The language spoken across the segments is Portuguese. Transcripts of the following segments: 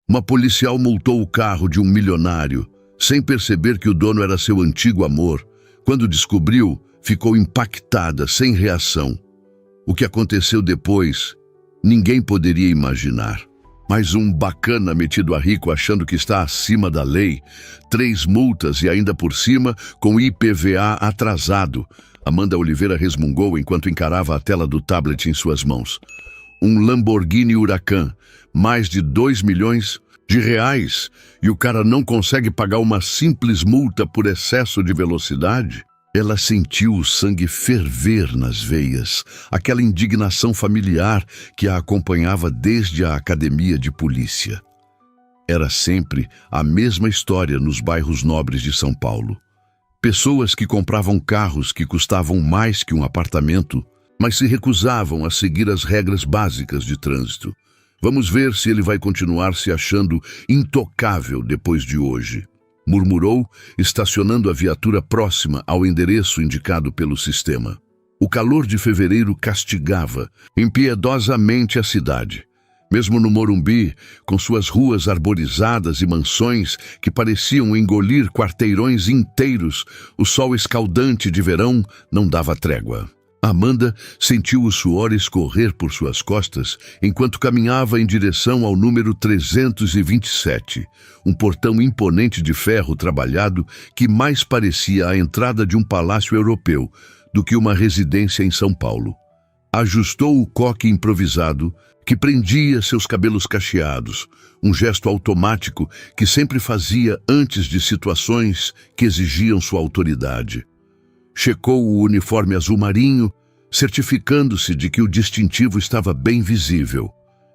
Uma policial multou o carro de um milionário, sem perceber que o dono era seu antigo amor. Quando descobriu, ficou impactada, sem reação. O que aconteceu depois, ninguém poderia imaginar. Mais um bacana metido a rico achando que está acima da lei. 3 multas e ainda por cima com IPVA atrasado. Amanda Oliveira resmungou enquanto encarava a tela do tablet em suas mãos. Um Lamborghini Huracan, mais de 2 milhões de reais, e o cara não consegue pagar uma simples multa por excesso de velocidade? Ela sentiu o sangue ferver nas veias, aquela indignação familiar que a acompanhava desde a academia de polícia. Era sempre a mesma história nos bairros nobres de São Paulo. Pessoas que compravam carros que custavam mais que um apartamento, mas se recusavam a seguir as regras básicas de trânsito. Vamos ver se ele vai continuar se achando intocável depois de hoje, murmurou, estacionando a viatura próxima ao endereço indicado pelo sistema. O calor de fevereiro castigava impiedosamente a cidade. Mesmo no Morumbi, com suas ruas arborizadas e mansões que pareciam engolir quarteirões inteiros, o sol escaldante de verão não dava trégua. Amanda sentiu o suor escorrer por suas costas enquanto caminhava em direção ao número 327, um portão imponente de ferro trabalhado que mais parecia a entrada de um palácio europeu do que uma residência em São Paulo. Ajustou o coque improvisado que prendia seus cabelos cacheados, um gesto automático que sempre fazia antes de situações que exigiam sua autoridade. Checou o uniforme azul marinho, certificando-se de que o distintivo estava bem visível.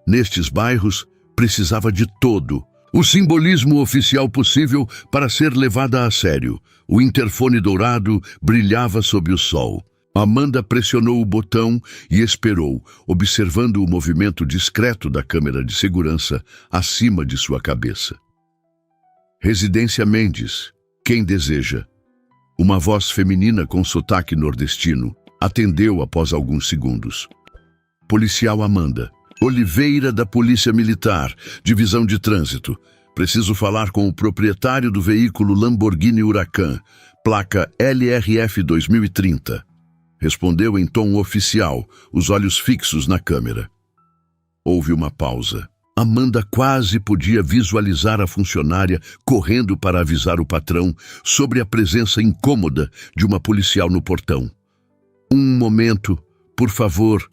Nestes bairros, precisava de todo o simbolismo oficial possível para ser levada a sério. O interfone dourado brilhava sob o sol. Amanda pressionou o botão e esperou, observando o movimento discreto da câmera de segurança acima de sua cabeça. Residência Mendes, quem deseja? Uma voz feminina com sotaque nordestino atendeu após alguns segundos. Policial Amanda Oliveira, da Polícia Militar, Divisão de Trânsito. Preciso falar com o proprietário do veículo Lamborghini Huracan, placa LRF 2030. Respondeu em tom oficial, os olhos fixos na câmera. Houve uma pausa. Amanda quase podia visualizar a funcionária correndo para avisar o patrão sobre a presença incômoda de uma policial no portão. Um momento, por favor.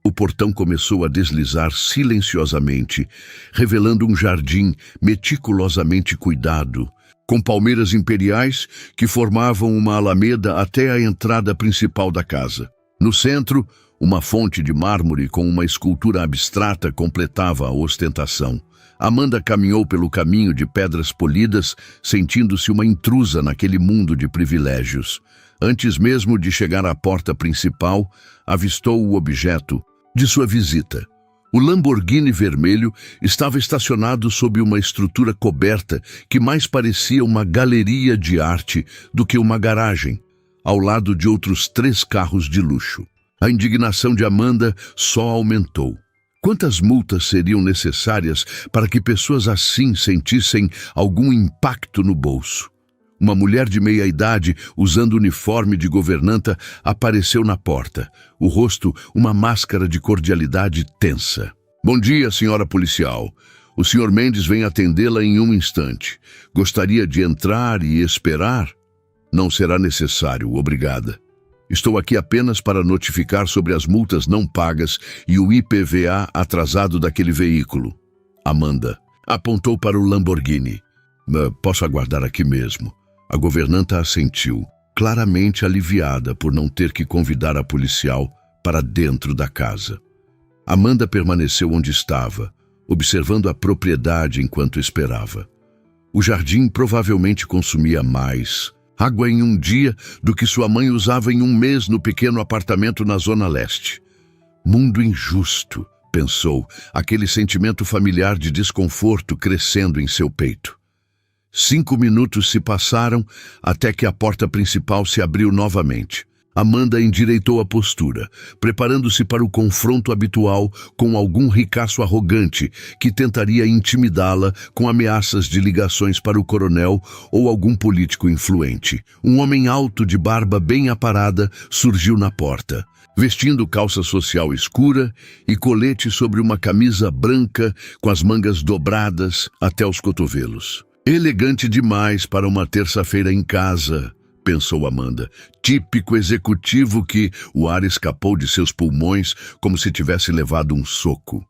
O portão começou a deslizar silenciosamente, revelando um jardim meticulosamente cuidado, com palmeiras imperiais que formavam uma alameda até a entrada principal da casa. No centro, uma fonte de mármore com uma escultura abstrata completava a ostentação. Amanda caminhou pelo caminho de pedras polidas, sentindo-se uma intrusa naquele mundo de privilégios. Antes mesmo de chegar à porta principal, avistou o objeto de sua visita. O Lamborghini vermelho estava estacionado sob uma estrutura coberta que mais parecia uma galeria de arte do que uma garagem, ao lado de outros 3 carros de luxo. A indignação de Amanda só aumentou. Quantas multas seriam necessárias para que pessoas assim sentissem algum impacto no bolso? Uma mulher de meia-idade, usando uniforme de governanta, apareceu na porta, o rosto uma máscara de cordialidade tensa. Bom dia, senhora policial. O senhor Mendes vem atendê-la em um instante. Gostaria de entrar e esperar? Não será necessário, obrigada. Estou aqui apenas para notificar sobre as multas não pagas e o IPVA atrasado daquele veículo. Amanda apontou para o Lamborghini. Posso aguardar aqui mesmo. A governanta assentiu, claramente aliviada por não ter que convidar a policial para dentro da casa. Amanda permaneceu onde estava, observando a propriedade enquanto esperava. O jardim provavelmente consumia mais água em um dia do que sua mãe usava em um mês no pequeno apartamento na Zona Leste. Mundo injusto, pensou, aquele sentimento familiar de desconforto crescendo em seu peito. 5 minutos se passaram até que a porta principal se abriu novamente. Amanda endireitou a postura, preparando-se para o confronto habitual com algum ricaço arrogante que tentaria intimidá-la com ameaças de ligações para o coronel ou algum político influente. Um homem alto de barba bem aparada surgiu na porta, vestindo calça social escura e colete sobre uma camisa branca com as mangas dobradas até os cotovelos. Elegante demais para uma terça-feira em casa, pensou Amanda. Típico executivo que o ar escapou de seus pulmões como se tivesse levado um soco.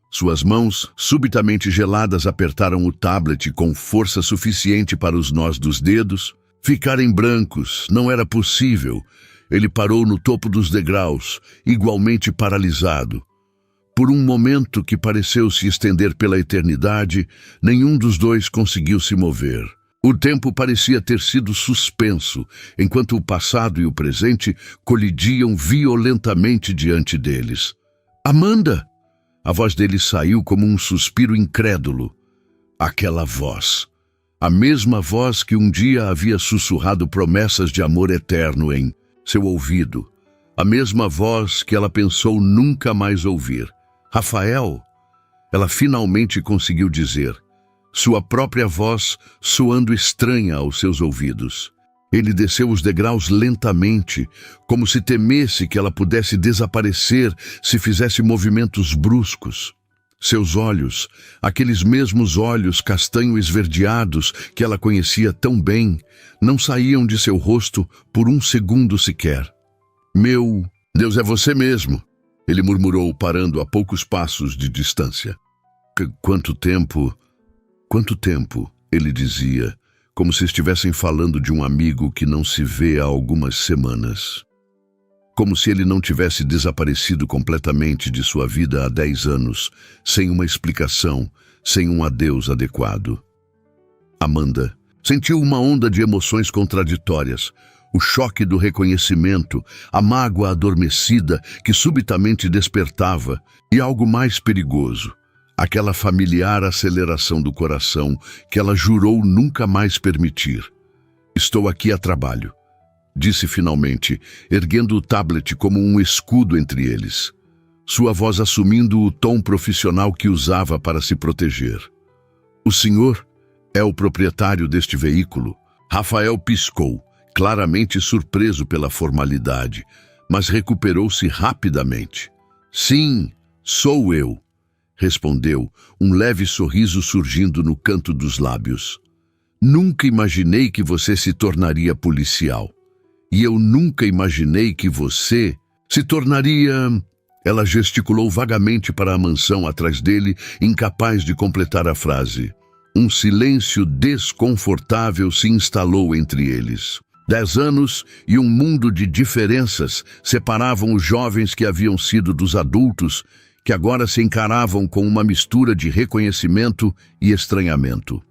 Suas mãos, subitamente geladas, apertaram o tablet com força suficiente para os nós dos dedos ficarem brancos. Não era possível. Ele parou no topo dos degraus, igualmente paralisado. Por um momento que pareceu se estender pela eternidade, nenhum dos dois conseguiu se mover. O tempo parecia ter sido suspenso, enquanto o passado e o presente colidiam violentamente diante deles. Amanda! A voz dele saiu como um suspiro incrédulo. Aquela voz. A mesma voz que um dia havia sussurrado promessas de amor eterno em seu ouvido. A mesma voz que ela pensou nunca mais ouvir. Rafael! Ela finalmente conseguiu dizer. Sua própria voz soando estranha aos seus ouvidos. Ele desceu os degraus lentamente, como se temesse que ela pudesse desaparecer se fizesse movimentos bruscos. Seus olhos, aqueles mesmos olhos castanho esverdeados que ela conhecia tão bem, não saíam de seu rosto por um segundo sequer. Meu Deus, é você mesmo, ele murmurou, parando a poucos passos de distância. Quanto tempo, ele dizia, como se estivessem falando de um amigo que não se vê há algumas semanas. Como se ele não tivesse desaparecido completamente de sua vida há 10 anos, sem uma explicação, sem um adeus adequado. Amanda sentiu uma onda de emoções contraditórias, o choque do reconhecimento, a mágoa adormecida que subitamente despertava e algo mais perigoso, aquela familiar aceleração do coração que ela jurou nunca mais permitir. Estou aqui a trabalho, disse finalmente, erguendo o tablet como um escudo entre eles, sua voz assumindo o tom profissional que usava para se proteger. O senhor é o proprietário deste veículo? Rafael piscou, claramente surpreso pela formalidade, mas recuperou-se rapidamente. Sim, sou eu, respondeu, um leve sorriso surgindo no canto dos lábios. Nunca imaginei que você se tornaria policial. E eu nunca imaginei que você se tornaria... Ela gesticulou vagamente para a mansão atrás dele, incapaz de completar a frase. Um silêncio desconfortável se instalou entre eles. 10 anos e um mundo de diferenças separavam os jovens que haviam sido dos adultos, que agora se encaravam com uma mistura de reconhecimento e estranhamento.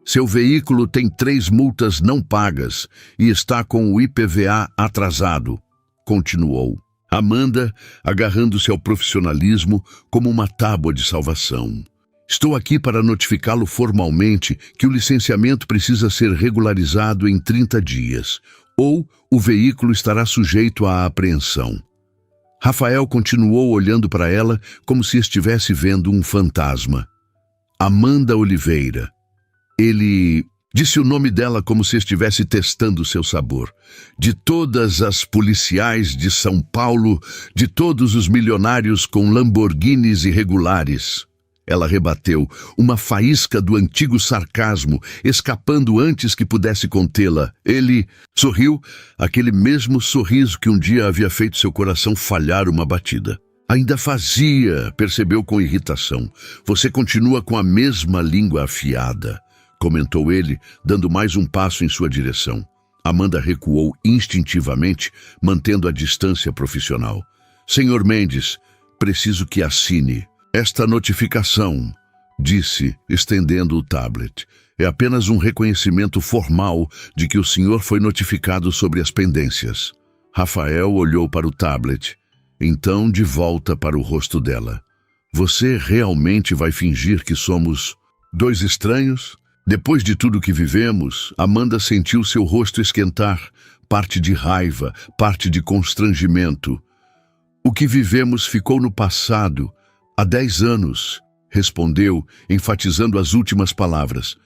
Seu veículo tem 3 multas não pagas e está com o IPVA atrasado, continuou. Amanda, agarrando-se ao profissionalismo como uma tábua de salvação. Estou aqui para notificá-lo formalmente que o licenciamento precisa ser regularizado em 30 dias, ou o veículo estará sujeito à apreensão. Rafael continuou olhando para ela como se estivesse vendo um fantasma. Amanda Oliveira. Ele disse o nome dela como se estivesse testando seu sabor. De todas as policiais de São Paulo, de todos os milionários com Lamborghinis irregulares. Ela rebateu, uma faísca do antigo sarcasmo, escapando antes que pudesse contê-la. Ele sorriu, aquele mesmo sorriso que um dia havia feito seu coração falhar uma batida. Ainda fazia, percebeu com irritação. Você continua com a mesma língua afiada, comentou ele, dando mais um passo em sua direção. Amanda recuou instintivamente, mantendo a distância profissional. Senhor Mendes, preciso que assine esta notificação, disse, estendendo o tablet. É apenas um reconhecimento formal de que o senhor foi notificado sobre as pendências. Rafael olhou para o tablet, então de volta para o rosto dela. Você realmente vai fingir que somos 2 estranhos? Depois de tudo que vivemos, Amanda sentiu seu rosto esquentar, parte de raiva, parte de constrangimento. O que vivemos ficou no passado, há 10 anos, respondeu, enfatizando as últimas palavras.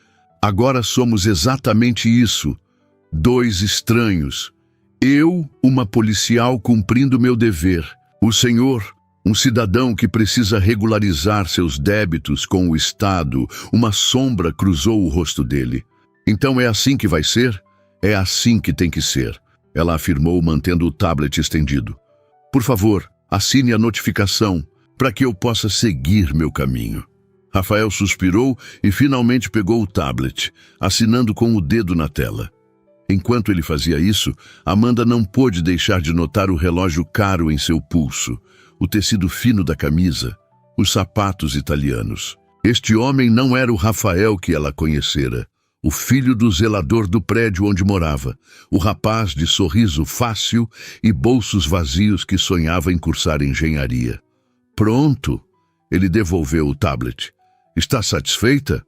Agora somos exatamente isso, 2 estranhos. Eu, uma policial cumprindo meu dever. O senhor, um cidadão que precisa regularizar seus débitos com o Estado. Uma sombra cruzou o rosto dele. Então é assim que vai ser? É assim que tem que ser, ela afirmou, mantendo o tablet estendido. Por favor, assine a notificação para que eu possa seguir meu caminho. Rafael suspirou e finalmente pegou o tablet, assinando com o dedo na tela. Enquanto ele fazia isso, Amanda não pôde deixar de notar o relógio caro em seu pulso, o tecido fino da camisa, os sapatos italianos. Este homem não era o Rafael que ela conhecera, o filho do zelador do prédio onde morava, o rapaz de sorriso fácil e bolsos vazios que sonhava em cursar engenharia. Pronto! Ele devolveu o tablet. Está satisfeita?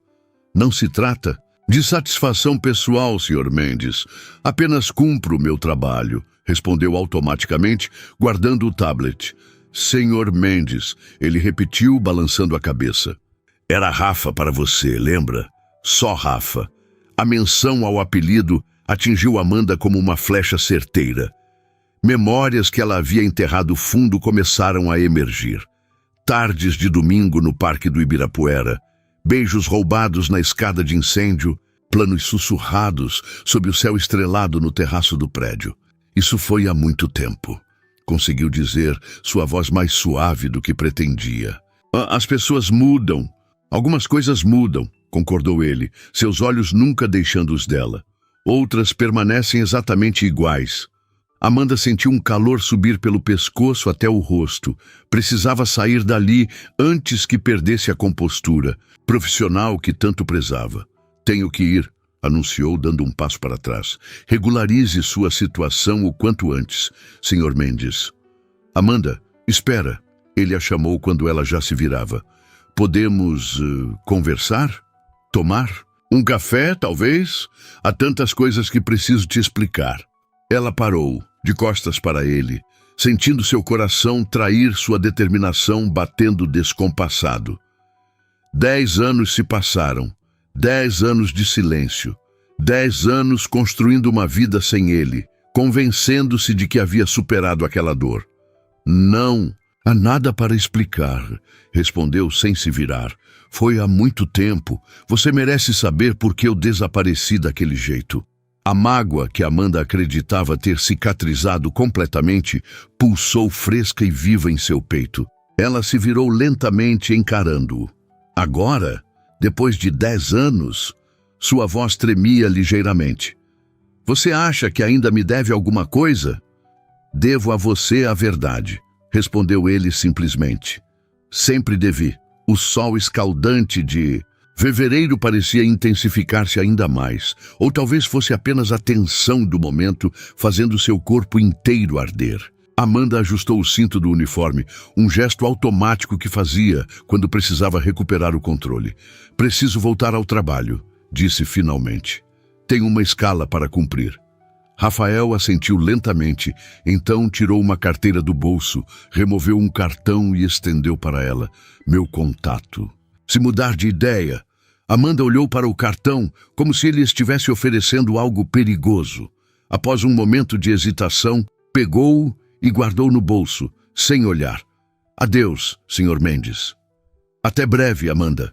Não se trata de satisfação pessoal, Sr. Mendes. Apenas cumpro o meu trabalho, respondeu automaticamente, guardando o tablet. Sr. Mendes, ele repetiu, balançando a cabeça. Era Rafa para você, lembra? Só Rafa. A menção ao apelido atingiu Amanda como uma flecha certeira. Memórias que ela havia enterrado fundo começaram a emergir. Tardes de domingo no Parque do Ibirapuera, beijos roubados na escada de incêndio, planos sussurrados sob o céu estrelado no terraço do prédio. Isso foi há muito tempo, conseguiu dizer, sua voz mais suave do que pretendia. As pessoas mudam, algumas coisas mudam, concordou ele, seus olhos nunca deixando os dela. Outras permanecem exatamente iguais. Amanda sentiu um calor subir pelo pescoço até o rosto. Precisava sair dali antes que perdesse a compostura, profissional que tanto prezava. Tenho que ir, anunciou, dando um passo para trás. Regularize sua situação o quanto antes, Sr. Mendes. Amanda, espera, ele a chamou quando ela já se virava. Podemos conversar? Tomar? Um café, talvez? Há tantas coisas que preciso te explicar. Ela parou, de costas para ele, sentindo seu coração trair sua determinação batendo descompassado. 10 anos se passaram, 10 anos de silêncio, 10 anos construindo uma vida sem ele, convencendo-se de que havia superado aquela dor. Não, há nada para explicar, respondeu sem se virar. Foi há muito tempo, você merece saber por que eu desapareci daquele jeito. A mágoa que Amanda acreditava ter cicatrizado completamente pulsou fresca e viva em seu peito. Ela se virou lentamente encarando-o. Agora, depois de 10 anos, sua voz tremia ligeiramente. Você acha que ainda me deve alguma coisa? Devo a você a verdade, respondeu ele simplesmente. Sempre devi. O sol escaldante de fevereiro parecia intensificar-se ainda mais, ou talvez fosse apenas a tensão do momento fazendo seu corpo inteiro arder. Amanda ajustou o cinto do uniforme, um gesto automático que fazia quando precisava recuperar o controle. Preciso voltar ao trabalho, disse finalmente. Tenho uma escala para cumprir. Rafael assentiu lentamente, então tirou uma carteira do bolso, removeu um cartão e estendeu para ela. Meu contato. Se mudar de ideia, Amanda olhou para o cartão como se ele estivesse oferecendo algo perigoso. Após um momento de hesitação, pegou-o e guardou no bolso, sem olhar. Adeus, Sr. Mendes. Até breve, Amanda.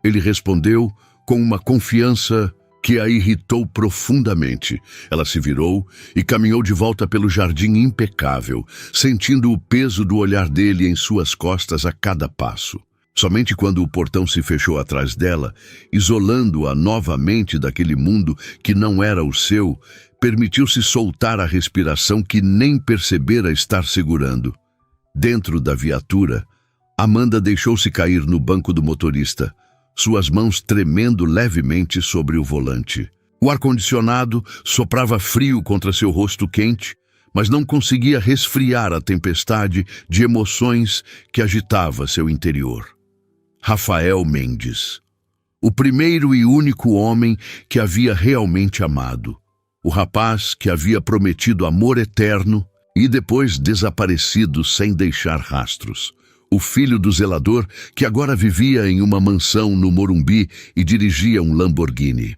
Ele respondeu com uma confiança que a irritou profundamente. Ela se virou e caminhou de volta pelo jardim impecável, sentindo o peso do olhar dele em suas costas a cada passo. Somente quando o portão se fechou atrás dela, isolando-a novamente daquele mundo que não era o seu, permitiu-se soltar a respiração que nem percebera estar segurando. Dentro da viatura, Amanda deixou-se cair no banco do motorista, suas mãos tremendo levemente sobre o volante. O ar-condicionado soprava frio contra seu rosto quente, mas não conseguia resfriar a tempestade de emoções que agitava seu interior. Rafael Mendes. O primeiro e único homem que havia realmente amado. O rapaz que havia prometido amor eterno e depois desaparecido sem deixar rastros. O filho do zelador que agora vivia em uma mansão no Morumbi e dirigia um Lamborghini.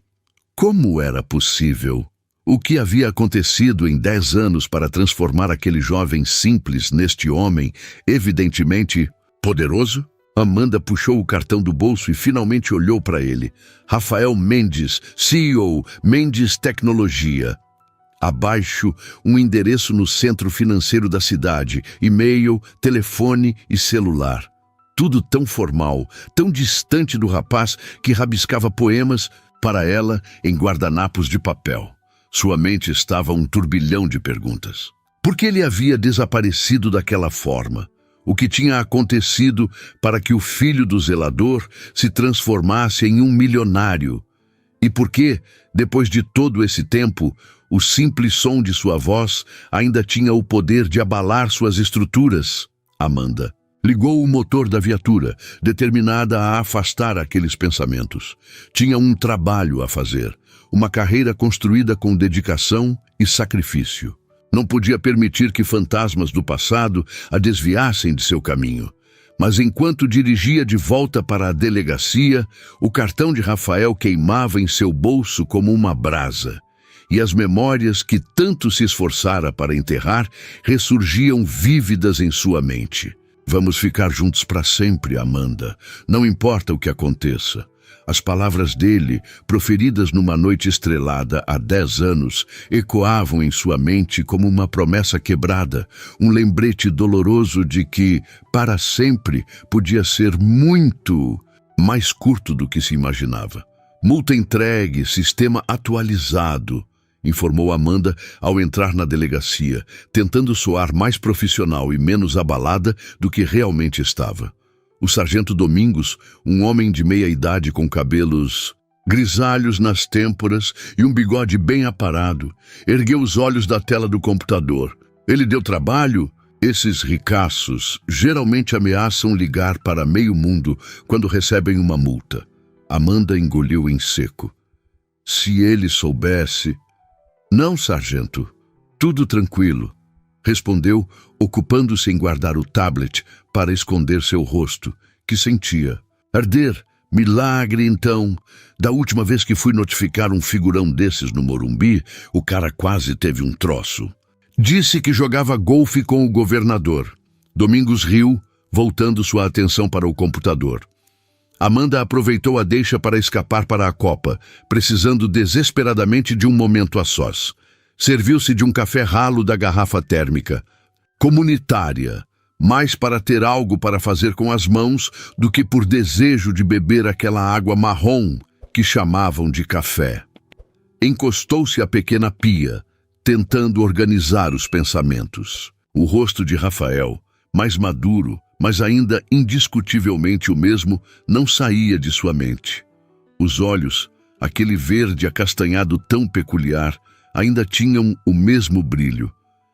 Como era possível? O que havia acontecido em 10 anos para transformar aquele jovem simples neste homem, evidentemente poderoso? Amanda puxou o cartão do bolso e finalmente olhou para ele. Rafael Mendes, CEO, Mendes Tecnologia. Abaixo, um endereço no centro financeiro da cidade, e-mail, telefone e celular. Tudo tão formal, tão distante do rapaz que rabiscava poemas para ela em guardanapos de papel. Sua mente estava um turbilhão de perguntas. Por que ele havia desaparecido daquela forma? O que tinha acontecido para que o filho do zelador se transformasse em um milionário? E por que, depois de todo esse tempo, o simples som de sua voz ainda tinha o poder de abalar suas estruturas? Amanda ligou o motor da viatura, determinada a afastar aqueles pensamentos. Tinha um trabalho a fazer, uma carreira construída com dedicação e sacrifício. Não podia permitir que fantasmas do passado a desviassem de seu caminho. Mas enquanto dirigia de volta para a delegacia, o cartão de Rafael queimava em seu bolso como uma brasa. E as memórias que tanto se esforçara para enterrar ressurgiam vívidas em sua mente. Vamos ficar juntos para sempre, Amanda. Não importa o que aconteça. As palavras dele, proferidas numa noite estrelada há 10 anos, ecoavam em sua mente como uma promessa quebrada, um lembrete doloroso de que, para sempre, podia ser muito mais curto do que se imaginava. Multa entregue, sistema atualizado, informou Amanda ao entrar na delegacia, tentando soar mais profissional e menos abalada do que realmente estava. O sargento Domingos, um homem de meia-idade com cabelos grisalhos nas têmporas e um bigode bem aparado, ergueu os olhos da tela do computador. Ele deu trabalho? Esses ricaços geralmente ameaçam ligar para meio mundo quando recebem uma multa. Amanda engoliu em seco. Se ele soubesse... Não, sargento. Tudo tranquilo, respondeu, ocupando-se em guardar o tablet para esconder seu rosto, que sentia arder. Milagre, então. Da última vez que fui notificar um figurão desses no Morumbi, o cara quase teve um troço. Disse que jogava golfe com o governador. Domingos riu, voltando sua atenção para o computador. Amanda aproveitou a deixa para escapar para a copa, precisando desesperadamente de um momento a sós. Serviu-se de um café ralo da garrafa térmica. Comunitária, mais para ter algo para fazer com as mãos do que por desejo de beber aquela água marrom que chamavam de café. Encostou-se à pequena pia, tentando organizar os pensamentos. O rosto de Rafael, mais maduro, mas ainda indiscutivelmente o mesmo, não saía de sua mente. Os olhos, aquele verde acastanhado tão peculiar, ainda tinham o mesmo brilho.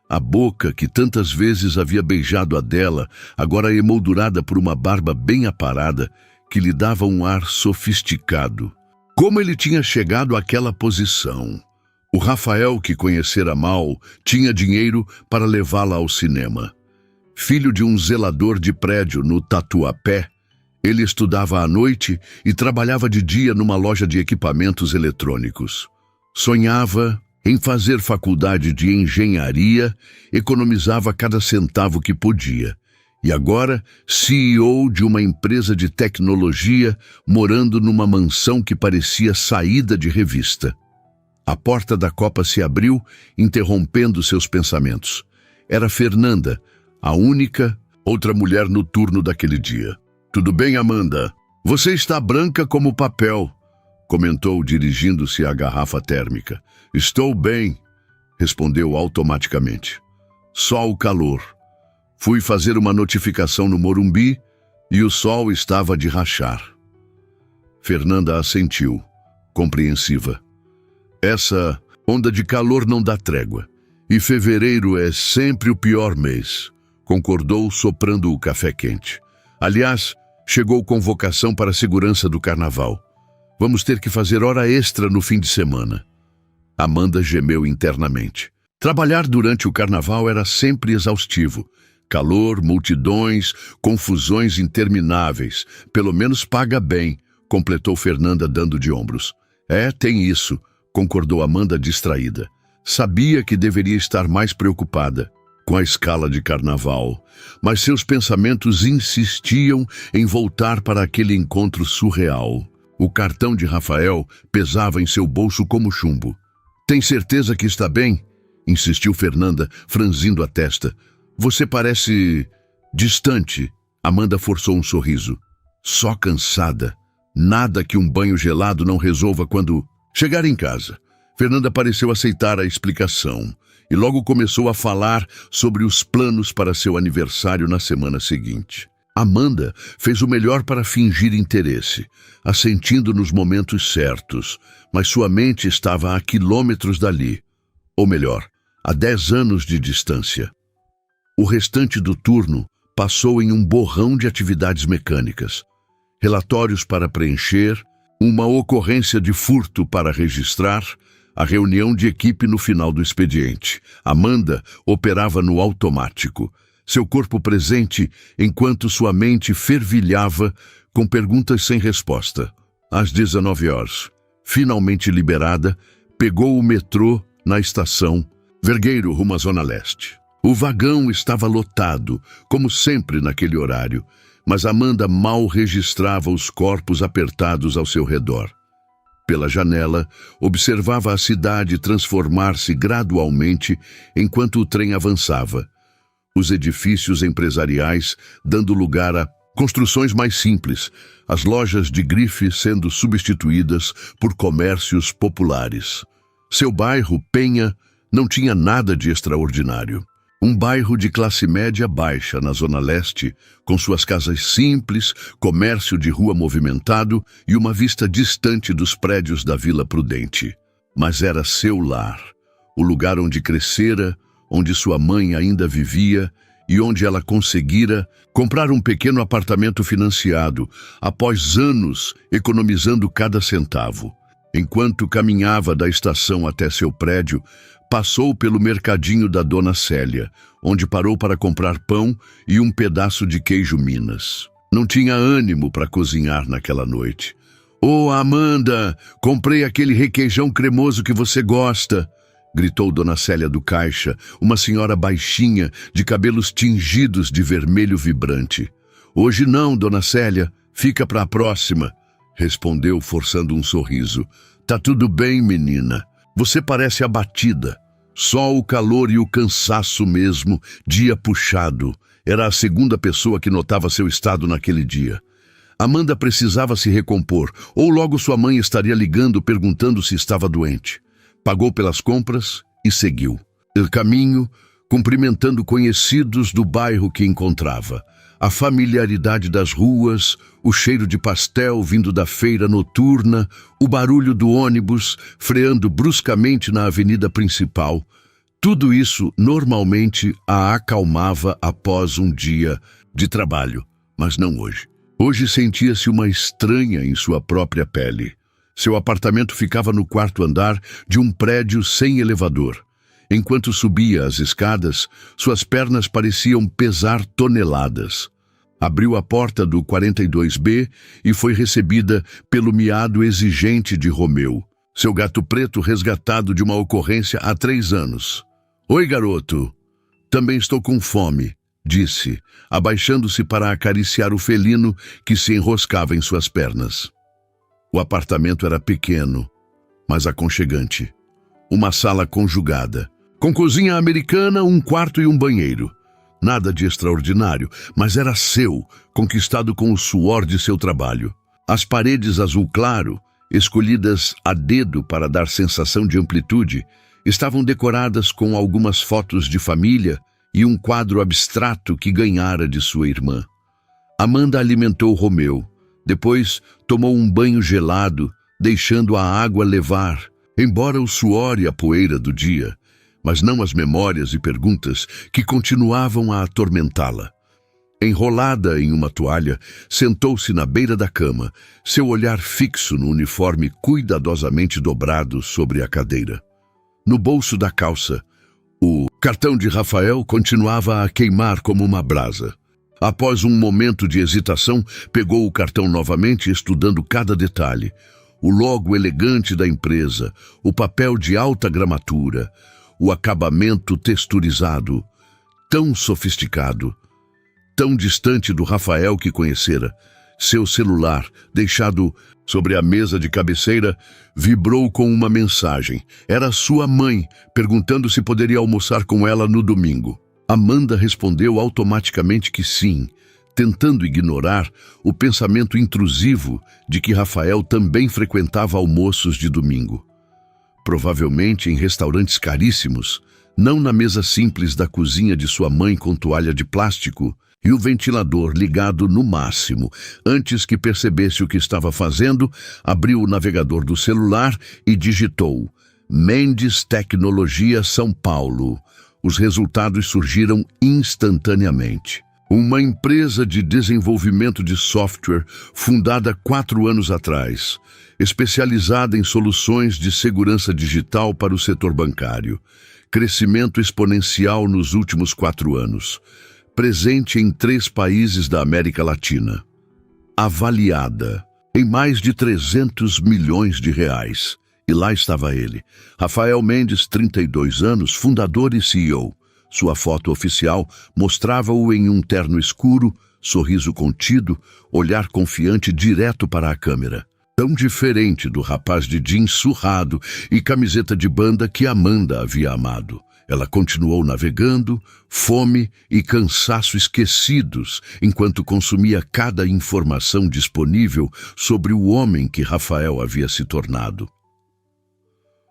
A boca, que tantas vezes havia beijado a dela, agora emoldurada por uma barba bem aparada, que lhe dava um ar sofisticado. Como ele tinha chegado àquela posição? O Rafael, que conhecera mal, tinha dinheiro para levá-la ao cinema. Filho de um zelador de prédio no Tatuapé, ele estudava à noite e trabalhava de dia numa loja de equipamentos eletrônicos. Sonhava em fazer faculdade de engenharia, economizava cada centavo que podia. E agora, CEO de uma empresa de tecnologia, morando numa mansão que parecia saída de revista. A porta da copa se abriu, interrompendo seus pensamentos. Era Fernanda, a única outra mulher no turno daquele dia. Tudo bem, Amanda? Você está branca como papel, comentou dirigindo-se à garrafa térmica. Estou bem, respondeu automaticamente. Só o calor. Fui fazer uma notificação no Morumbi e o sol estava de rachar. Fernanda assentiu, compreensiva. Essa onda de calor não dá trégua. E fevereiro é sempre o pior mês, concordou soprando o café quente. Aliás, chegou convocação para a segurança do carnaval. Vamos ter que fazer hora extra no fim de semana. Amanda gemeu internamente. Trabalhar durante o carnaval era sempre exaustivo. Calor, multidões, confusões intermináveis. Pelo menos paga bem, completou Fernanda dando de ombros. É, tem isso, concordou Amanda distraída. Sabia que deveria estar mais preocupada com a escala de carnaval, mas seus pensamentos insistiam em voltar para aquele encontro surreal. O cartão de Rafael pesava em seu bolso como chumbo. Tem certeza que está bem? Insistiu Fernanda, franzindo a testa. Você parece distante. Amanda forçou um sorriso. Só cansada. Nada que um banho gelado não resolva quando chegar em casa. Fernanda pareceu aceitar a explicação e logo começou a falar sobre os planos para seu aniversário na semana seguinte. Amanda fez o melhor para fingir interesse, assentindo nos momentos certos, mas sua mente estava a quilômetros dali, ou melhor, a 10 anos de distância. O restante do turno passou em um borrão de atividades mecânicas, relatórios para preencher, uma ocorrência de furto para registrar, a reunião de equipe no final do expediente. Amanda operava no automático, seu corpo presente enquanto sua mente fervilhava com perguntas sem resposta. Às 19 horas, finalmente liberada, pegou o metrô na estação Vergueiro rumo à Zona Leste. O vagão estava lotado, como sempre naquele horário, mas Amanda mal registrava os corpos apertados ao seu redor. Pela janela, observava a cidade transformar-se gradualmente enquanto o trem avançava. Os edifícios empresariais dando lugar a construções mais simples, as lojas de grife sendo substituídas por comércios populares. Seu bairro, Penha, não tinha nada de extraordinário. Um bairro de classe média baixa na Zona Leste, com suas casas simples, comércio de rua movimentado e uma vista distante dos prédios da Vila Prudente. Mas era seu lar, o lugar onde crescera, onde sua mãe ainda vivia e onde ela conseguira comprar um pequeno apartamento financiado, após anos economizando cada centavo. Enquanto caminhava da estação até seu prédio, passou pelo mercadinho da Dona Célia, onde parou para comprar pão e um pedaço de queijo Minas. Não tinha ânimo para cozinhar naquela noite. "Oh, Amanda, comprei aquele requeijão cremoso que você gosta", gritou Dona Célia do caixa, uma senhora baixinha, de cabelos tingidos de vermelho vibrante. "Hoje não, Dona Célia, fica para a próxima", respondeu forçando um sorriso. "Tá tudo bem, menina. Você parece abatida. Só o calor e o cansaço mesmo, dia puxado." Era a segunda pessoa que notava seu estado naquele dia. Amanda precisava se recompor, ou logo sua mãe estaria ligando perguntando se estava doente. Pagou pelas compras e seguiu. O caminho, cumprimentando conhecidos do bairro que encontrava. A familiaridade das ruas, o cheiro de pastel vindo da feira noturna, o barulho do ônibus freando bruscamente na avenida principal. Tudo isso normalmente a acalmava após um dia de trabalho, mas não hoje. Hoje sentia-se uma estranha em sua própria pele. Seu apartamento ficava no quarto andar de um prédio sem elevador. Enquanto subia as escadas, suas pernas pareciam pesar toneladas. Abriu a porta do 42B e foi recebida pelo miado exigente de Romeu, seu gato preto resgatado de uma ocorrência há 3 anos. "Oi, garoto. Também estou com fome", disse, abaixando-se para acariciar o felino que se enroscava em suas pernas. O apartamento era pequeno, mas aconchegante. Uma sala conjugada, com cozinha americana, um quarto e um banheiro. Nada de extraordinário, mas era seu, conquistado com o suor de seu trabalho. As paredes azul claro, escolhidas a dedo para dar sensação de amplitude, estavam decoradas com algumas fotos de família e um quadro abstrato que ganhara de sua irmã. Amanda alimentou Romeu. Depois tomou um banho gelado, deixando a água levar, embora o suor e a poeira do dia, mas não as memórias e perguntas que continuavam a atormentá-la. Enrolada em uma toalha, sentou-se na beira da cama, seu olhar fixo no uniforme cuidadosamente dobrado sobre a cadeira. No bolso da calça, o cartão de Rafael continuava a queimar como uma brasa. Após um momento de hesitação, pegou o cartão novamente, estudando cada detalhe. O logo elegante da empresa, o papel de alta gramatura, o acabamento texturizado, tão sofisticado, tão distante do Rafael que conhecera. Seu celular, deixado sobre a mesa de cabeceira, vibrou com uma mensagem. Era sua mãe, perguntando se poderia almoçar com ela no domingo. Amanda respondeu automaticamente que sim, tentando ignorar o pensamento intrusivo de que Rafael também frequentava almoços de domingo. Provavelmente em restaurantes caríssimos, não na mesa simples da cozinha de sua mãe com toalha de plástico e o ventilador ligado no máximo. Antes que percebesse o que estava fazendo, abriu o navegador do celular e digitou Mendes Tecnologia São Paulo. Os resultados surgiram instantaneamente. Uma empresa de desenvolvimento de software fundada 4 anos atrás, especializada em soluções de segurança digital para o setor bancário. Crescimento exponencial nos últimos 4 anos. Presente em 3 países da América Latina. Avaliada em mais de 300 milhões de reais. E lá estava ele, Rafael Mendes, 32 anos, fundador e CEO. Sua foto oficial mostrava-o em um terno escuro, sorriso contido, olhar confiante direto para a câmera. Tão diferente do rapaz de jeans surrado e camiseta de banda que Amanda havia amado. Ela continuou navegando, fome e cansaço esquecidos, enquanto consumia cada informação disponível sobre o homem que Rafael havia se tornado.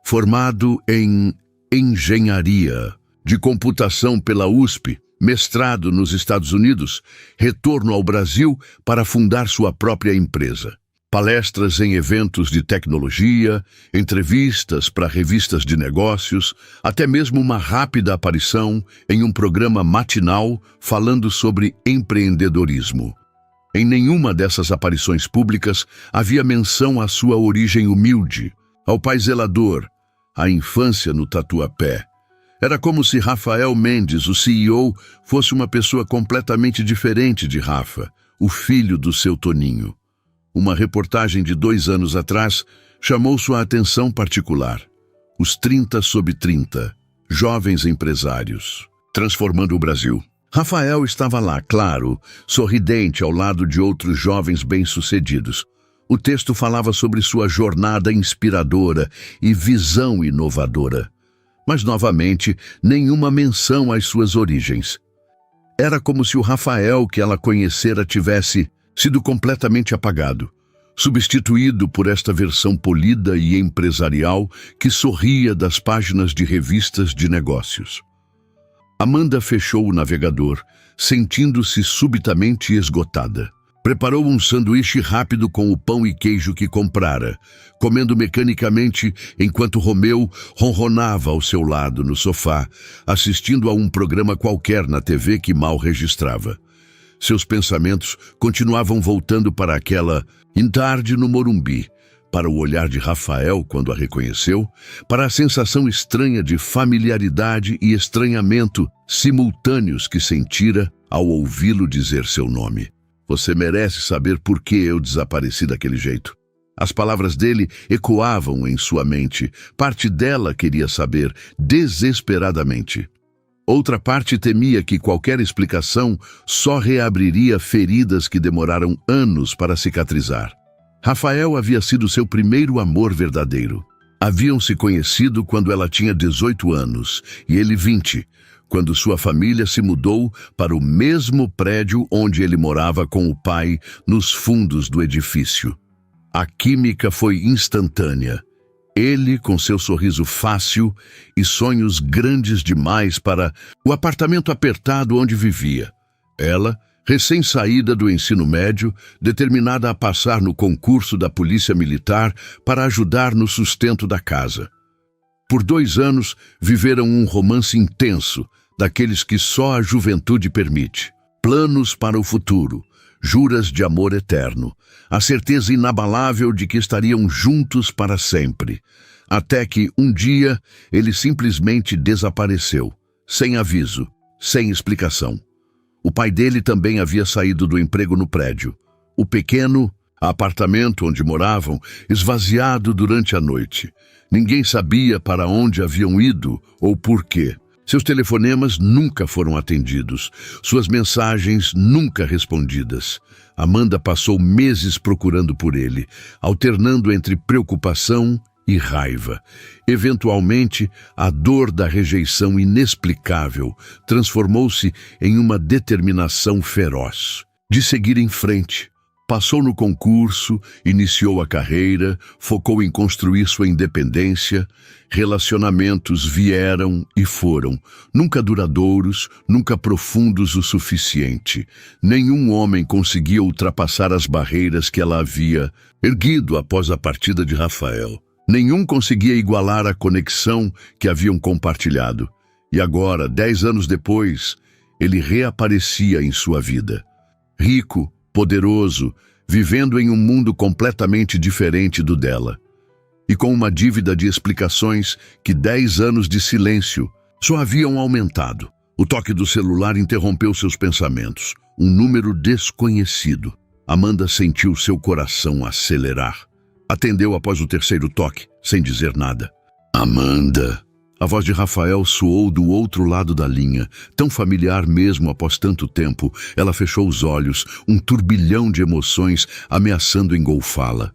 Formado em engenharia de computação pela USP, mestrado nos Estados Unidos, retorno ao Brasil para fundar sua própria empresa. Palestras em eventos de tecnologia, entrevistas para revistas de negócios, até mesmo uma rápida aparição em um programa matinal falando sobre empreendedorismo. Em nenhuma dessas aparições públicas havia menção à sua origem humilde, ao pai zelador, à infância no Tatuapé. Era como se Rafael Mendes, o CEO, fosse uma pessoa completamente diferente de Rafa, o filho do seu Toninho. Uma reportagem de 2 anos atrás chamou sua atenção particular. Os 30 sob 30, jovens empresários, transformando o Brasil. Rafael estava lá, claro, sorridente ao lado de outros jovens bem-sucedidos. O texto falava sobre sua jornada inspiradora e visão inovadora. Mas, novamente, nenhuma menção às suas origens. Era como se o Rafael que ela conhecera tivesse sido completamente apagado, substituído por esta versão polida e empresarial que sorria das páginas de revistas de negócios. Amanda fechou o navegador, sentindo-se subitamente esgotada. Preparou um sanduíche rápido com o pão e queijo que comprara, comendo mecanicamente enquanto Romeu ronronava ao seu lado no sofá, assistindo a um programa qualquer na TV que mal registrava. Seus pensamentos continuavam voltando para aquela tarde no Morumbi, para o olhar de Rafael quando a reconheceu, para a sensação estranha de familiaridade e estranhamento simultâneos que sentira ao ouvi-lo dizer seu nome. Você merece saber por que eu desapareci daquele jeito. As palavras dele ecoavam em sua mente. Parte dela queria saber, desesperadamente. Outra parte temia que qualquer explicação só reabriria feridas que demoraram anos para cicatrizar. Rafael havia sido seu primeiro amor verdadeiro. Haviam se conhecido quando ela tinha 18 anos e ele 20, quando sua família se mudou para o mesmo prédio onde ele morava com o pai nos fundos do edifício. A química foi instantânea. Ele com seu sorriso fácil e sonhos grandes demais para o apartamento apertado onde vivia. Ela, recém-saída do ensino médio, determinada a passar no concurso da Polícia Militar para ajudar no sustento da casa. Por 2 anos, viveram um romance intenso, daqueles que só a juventude permite. planos para o futuro, juras de amor eterno, a certeza inabalável de que estariam juntos para sempre. Até que, um dia, ele simplesmente desapareceu, sem aviso, sem explicação. O pai dele também havia saído do emprego no prédio. O pequeno apartamento onde moravam, esvaziado durante a noite. Ninguém sabia para onde haviam ido ou por quê. Seus telefonemas nunca foram atendidos, suas mensagens nunca respondidas. Amanda passou meses procurando por ele, alternando entre preocupação e raiva. Eventualmente, a dor da rejeição inexplicável transformou-se em uma determinação feroz de seguir em frente. Passou no concurso, iniciou a carreira, focou em construir sua independência. Relacionamentos vieram e foram, nunca duradouros, nunca profundos o suficiente. Nenhum homem conseguia ultrapassar as barreiras que ela havia erguido após a partida de Rafael. Nenhum conseguia igualar a conexão que haviam compartilhado. E agora, 10 anos depois, ele reaparecia em sua vida. Rico, poderoso, vivendo em um mundo completamente diferente do dela. E com uma dívida de explicações que 10 anos de silêncio só haviam aumentado. O toque do celular interrompeu seus pensamentos. Um número desconhecido. Amanda sentiu seu coração acelerar. Atendeu após o terceiro toque, sem dizer nada. Amanda. A voz de Rafael soou do outro lado da linha, tão familiar mesmo após tanto tempo. Ela fechou os olhos, um turbilhão de emoções ameaçando engolfá-la.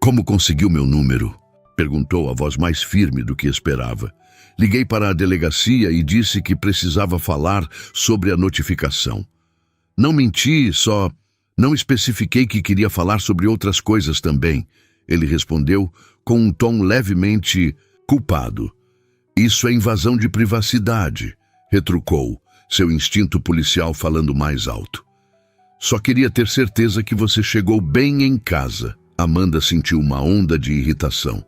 Como conseguiu meu número? Perguntou a voz mais firme do que esperava. Liguei para a delegacia e disse que precisava falar sobre a notificação. Não menti, só não especifiquei que queria falar sobre outras coisas também. Ele respondeu com um tom levemente culpado. Isso é invasão de privacidade, retrucou, seu instinto policial falando mais alto. Só queria ter certeza que você chegou bem em casa. Amanda sentiu uma onda de irritação.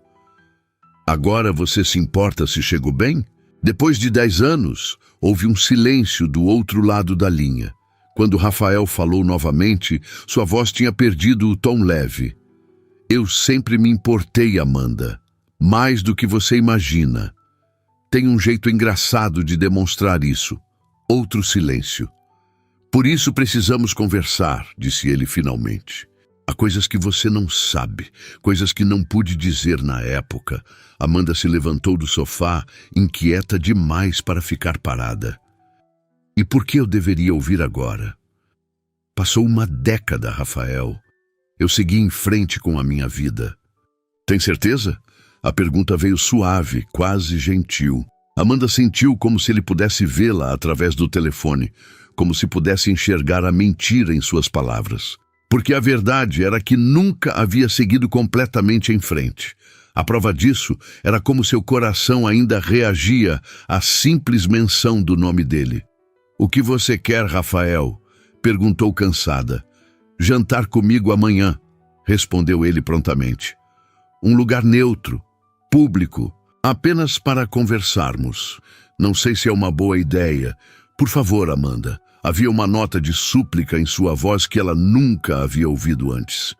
Agora você se importa se chegou bem? Depois de 10 anos, houve um silêncio do outro lado da linha. Quando Rafael falou novamente, sua voz tinha perdido o tom leve. Eu sempre me importei, Amanda. Mais do que você imagina. Tem um jeito engraçado de demonstrar isso. Outro silêncio. Por isso precisamos conversar, disse ele finalmente. Há coisas que você não sabe, coisas que não pude dizer na época. Amanda se levantou do sofá, inquieta demais para ficar parada. E por que eu deveria ouvir agora? Passou uma década, Rafael. Eu segui em frente com a minha vida. Tem certeza? A pergunta veio suave, quase gentil. Amanda sentiu como se ele pudesse vê-la através do telefone, como se pudesse enxergar a mentira em suas palavras. Porque a verdade era que nunca havia seguido completamente em frente. A prova disso era como seu coração ainda reagia à simples menção do nome dele. O que você quer, Rafael? Perguntou cansada. Jantar comigo amanhã, respondeu ele prontamente. Um lugar neutro, público, apenas para conversarmos. Não sei se é uma boa ideia. Por favor, Amanda. Havia uma nota de súplica em sua voz que ela nunca havia ouvido antes.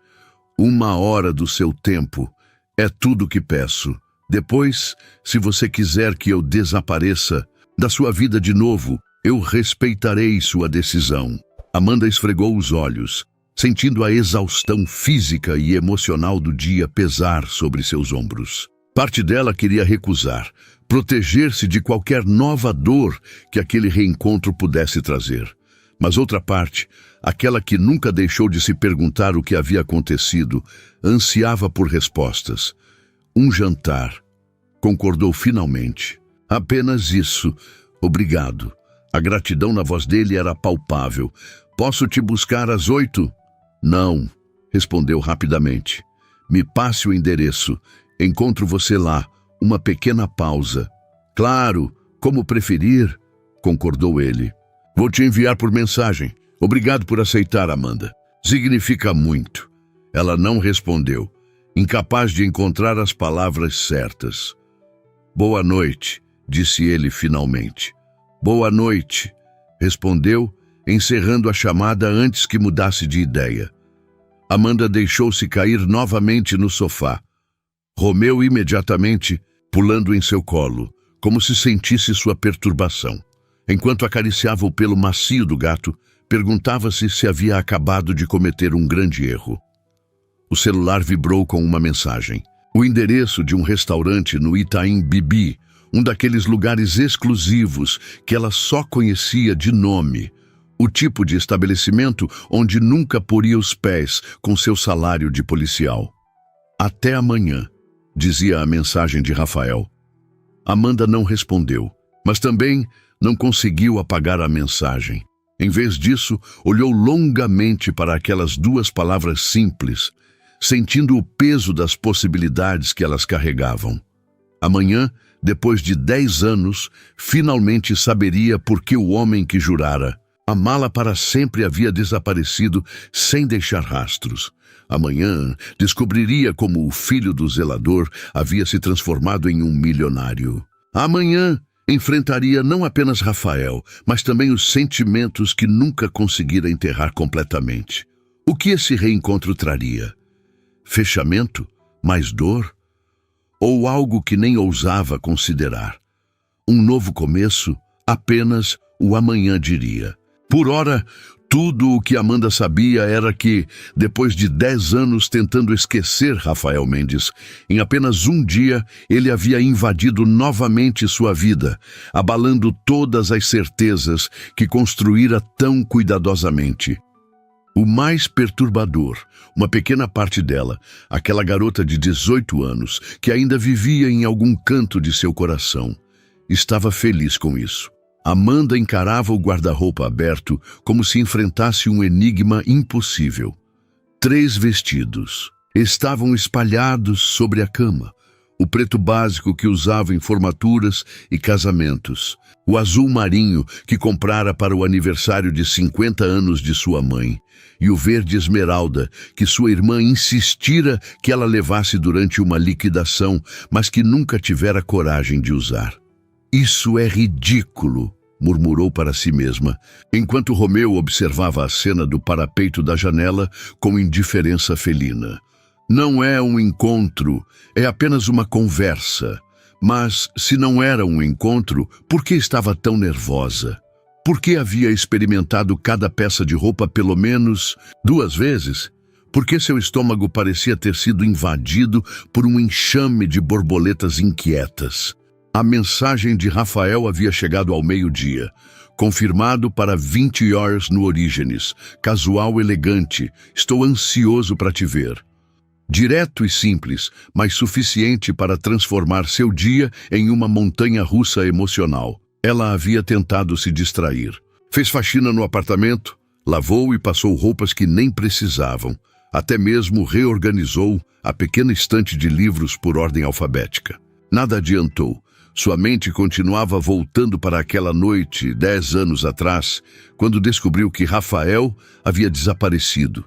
1 hora do seu tempo é tudo o que peço. Depois, se você quiser que eu desapareça da sua vida de novo, eu respeitarei sua decisão. Amanda esfregou os olhos, sentindo a exaustão física e emocional do dia pesar sobre seus ombros. Parte dela queria recusar, proteger-se de qualquer nova dor que aquele reencontro pudesse trazer. Mas outra parte, aquela que nunca deixou de se perguntar o que havia acontecido, ansiava por respostas. Um jantar. Concordou finalmente. Apenas isso. Obrigado. A gratidão na voz dele era palpável. Posso te buscar às 8? Não, respondeu rapidamente. Me passe o endereço. Encontro você lá. Uma pequena pausa. Claro, como preferir, concordou ele. Vou te enviar por mensagem. Obrigado por aceitar, Amanda. Significa muito. Ela não respondeu, incapaz de encontrar as palavras certas. Boa noite, disse ele finalmente. Boa noite, respondeu, encerrando a chamada antes que mudasse de ideia. Amanda deixou-se cair novamente no sofá. Romeu imediatamente, pulando em seu colo, como se sentisse sua perturbação. Enquanto acariciava o pelo macio do gato, perguntava-se se havia acabado de cometer um grande erro. O celular vibrou com uma mensagem. O endereço de um restaurante no Itaim Bibi, um daqueles lugares exclusivos que ela só conhecia de nome. O tipo de estabelecimento onde nunca poria os pés com seu salário de policial. Até amanhã, dizia a mensagem de Rafael. Amanda não respondeu, mas também não conseguiu apagar a mensagem. Em vez disso, olhou longamente para aquelas duas palavras simples, sentindo o peso das possibilidades que elas carregavam. Amanhã, depois de 10 anos, finalmente saberia por que o homem que jurara amá-la para sempre havia desaparecido sem deixar rastros. Amanhã, descobriria como o filho do zelador havia se transformado em um milionário. Amanhã, enfrentaria não apenas Rafael, mas também os sentimentos que nunca conseguira enterrar completamente. O que esse reencontro traria? Fechamento? Mais dor? Ou algo que nem ousava considerar? Um novo começo? Apenas o amanhã diria. Por ora, tudo o que Amanda sabia era que, depois de 10 anos tentando esquecer Rafael Mendes, em apenas um dia ele havia invadido novamente sua vida, abalando todas as certezas que construíra tão cuidadosamente. O mais perturbador, uma pequena parte dela, aquela garota de 18 anos, que ainda vivia em algum canto de seu coração, estava feliz com isso. Amanda encarava o guarda-roupa aberto como se enfrentasse um enigma impossível. 3 vestidos estavam espalhados sobre a cama. O preto básico que usava em formaturas e casamentos. O azul marinho que comprara para o aniversário de 50 anos de sua mãe. E o verde esmeralda que sua irmã insistira que ela levasse durante uma liquidação, mas que nunca tivera coragem de usar. Isso é ridículo, murmurou para si mesma, enquanto Romeu observava a cena do parapeito da janela com indiferença felina. Não é um encontro, é apenas uma conversa. Mas, se não era um encontro, por que estava tão nervosa? Por que havia experimentado cada peça de roupa pelo menos 2 vezes? Por que seu estômago parecia ter sido invadido por um enxame de borboletas inquietas? A mensagem de Rafael havia chegado ao meio-dia, confirmado para 20 horas no Orígenes, casual elegante, estou ansioso para te ver. Direto e simples, mas suficiente para transformar seu dia em uma montanha-russa emocional. Ela havia tentado se distrair. Fez faxina no apartamento, lavou e passou roupas que nem precisavam. Até mesmo reorganizou a pequena estante de livros por ordem alfabética. Nada adiantou. Sua mente continuava voltando para aquela noite, 10 anos atrás, quando descobriu que Rafael havia desaparecido.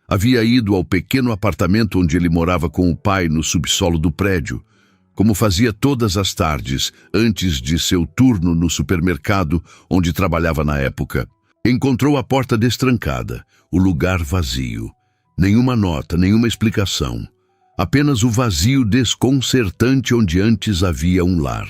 Havia ido ao pequeno apartamento onde ele morava com o pai no subsolo do prédio, como fazia todas as tardes, antes de seu turno no supermercado onde trabalhava na época. Encontrou a porta destrancada, o lugar vazio. Nenhuma nota, nenhuma explicação. Apenas o vazio desconcertante onde antes havia um lar.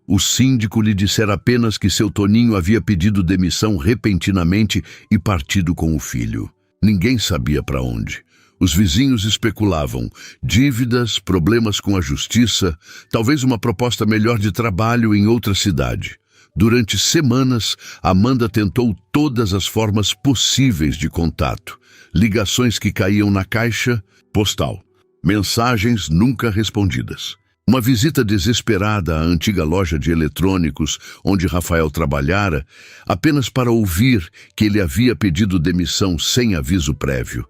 O síndico lhe dissera apenas que seu Toninho havia pedido demissão repentinamente e partido com o filho. Ninguém sabia para onde. Os vizinhos especulavam. Dívidas, problemas com a justiça, talvez uma proposta melhor de trabalho em outra cidade. Durante semanas, Amanda tentou todas as formas possíveis de contato. Ligações que caíam na caixa postal. Mensagens nunca respondidas. Uma visita desesperada à antiga loja de eletrônicos onde Rafael trabalhara, apenas para ouvir que ele havia pedido demissão sem aviso prévio.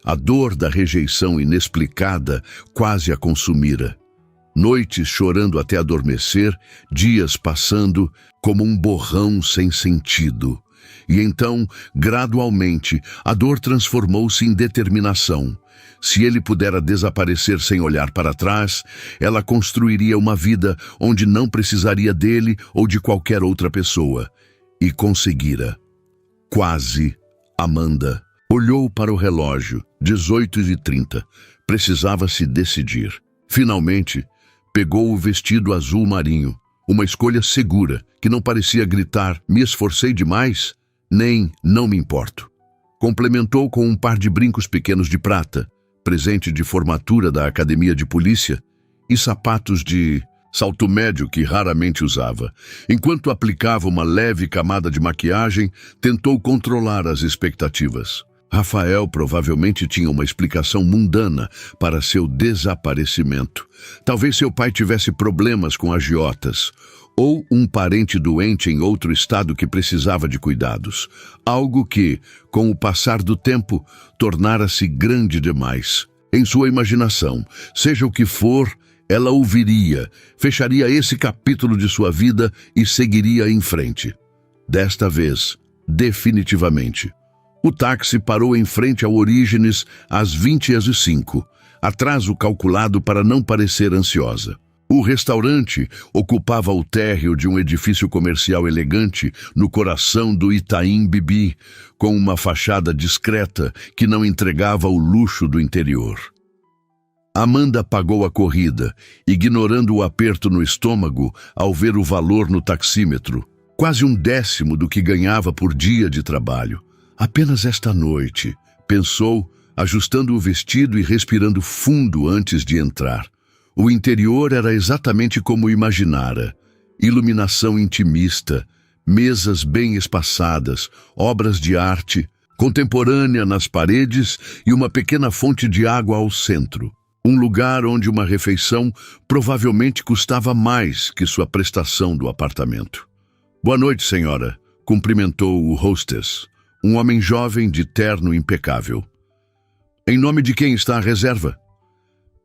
A dor da rejeição inexplicada quase a consumira. Noites chorando até adormecer, dias passando como um borrão sem sentido. E então, gradualmente, a dor transformou-se em determinação. Se ele pudera desaparecer sem olhar para trás, ela construiria uma vida onde não precisaria dele ou de qualquer outra pessoa. E conseguira. Quase. Amanda olhou para o relógio, 18h30. Precisava se decidir. Finalmente, pegou o vestido azul marinho, uma escolha segura, que não parecia gritar, me esforcei demais, nem não me importo. Complementou com um par de brincos pequenos de prata, presente de formatura da academia de polícia, e sapatos de salto médio que raramente usava. Enquanto aplicava uma leve camada de maquiagem, tentou controlar as expectativas. Rafael provavelmente tinha uma explicação mundana para seu desaparecimento. Talvez seu pai tivesse problemas com agiotas, ou um parente doente em outro estado que precisava de cuidados. Algo que, com o passar do tempo, tornara-se grande demais. Em sua imaginação, seja o que for, ela ouviria, fecharia esse capítulo de sua vida e seguiria em frente. Desta vez, definitivamente. O táxi parou em frente ao Orígenes às 20h05, atraso calculado para não parecer ansiosa. O restaurante ocupava o térreo de um edifício comercial elegante no coração do Itaim Bibi, com uma fachada discreta que não entregava o luxo do interior. Amanda pagou a corrida, ignorando o aperto no estômago ao ver o valor no taxímetro, quase 1/10 do que ganhava por dia de trabalho. Apenas esta noite, pensou, ajustando o vestido e respirando fundo antes de entrar. O interior era exatamente como imaginara. Iluminação intimista, mesas bem espaçadas, obras de arte, contemporânea nas paredes e uma pequena fonte de água ao centro. Um lugar onde uma refeição provavelmente custava mais que sua prestação do apartamento. Boa noite, senhora, cumprimentou o hostess, um homem jovem de terno impecável. Em nome de quem está a reserva?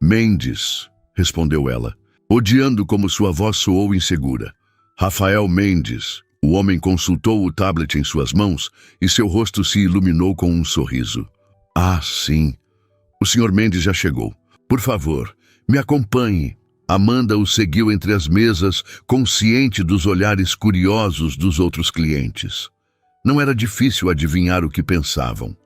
Mendes, respondeu ela, odiando como sua voz soou insegura. Rafael Mendes. O homem consultou o tablet em suas mãos e seu rosto se iluminou com um sorriso. Ah, sim. O Sr. Mendes já chegou. Por favor, me acompanhe. Amanda o seguiu entre as mesas, consciente dos olhares curiosos dos outros clientes. Não era difícil adivinhar o que pensavam.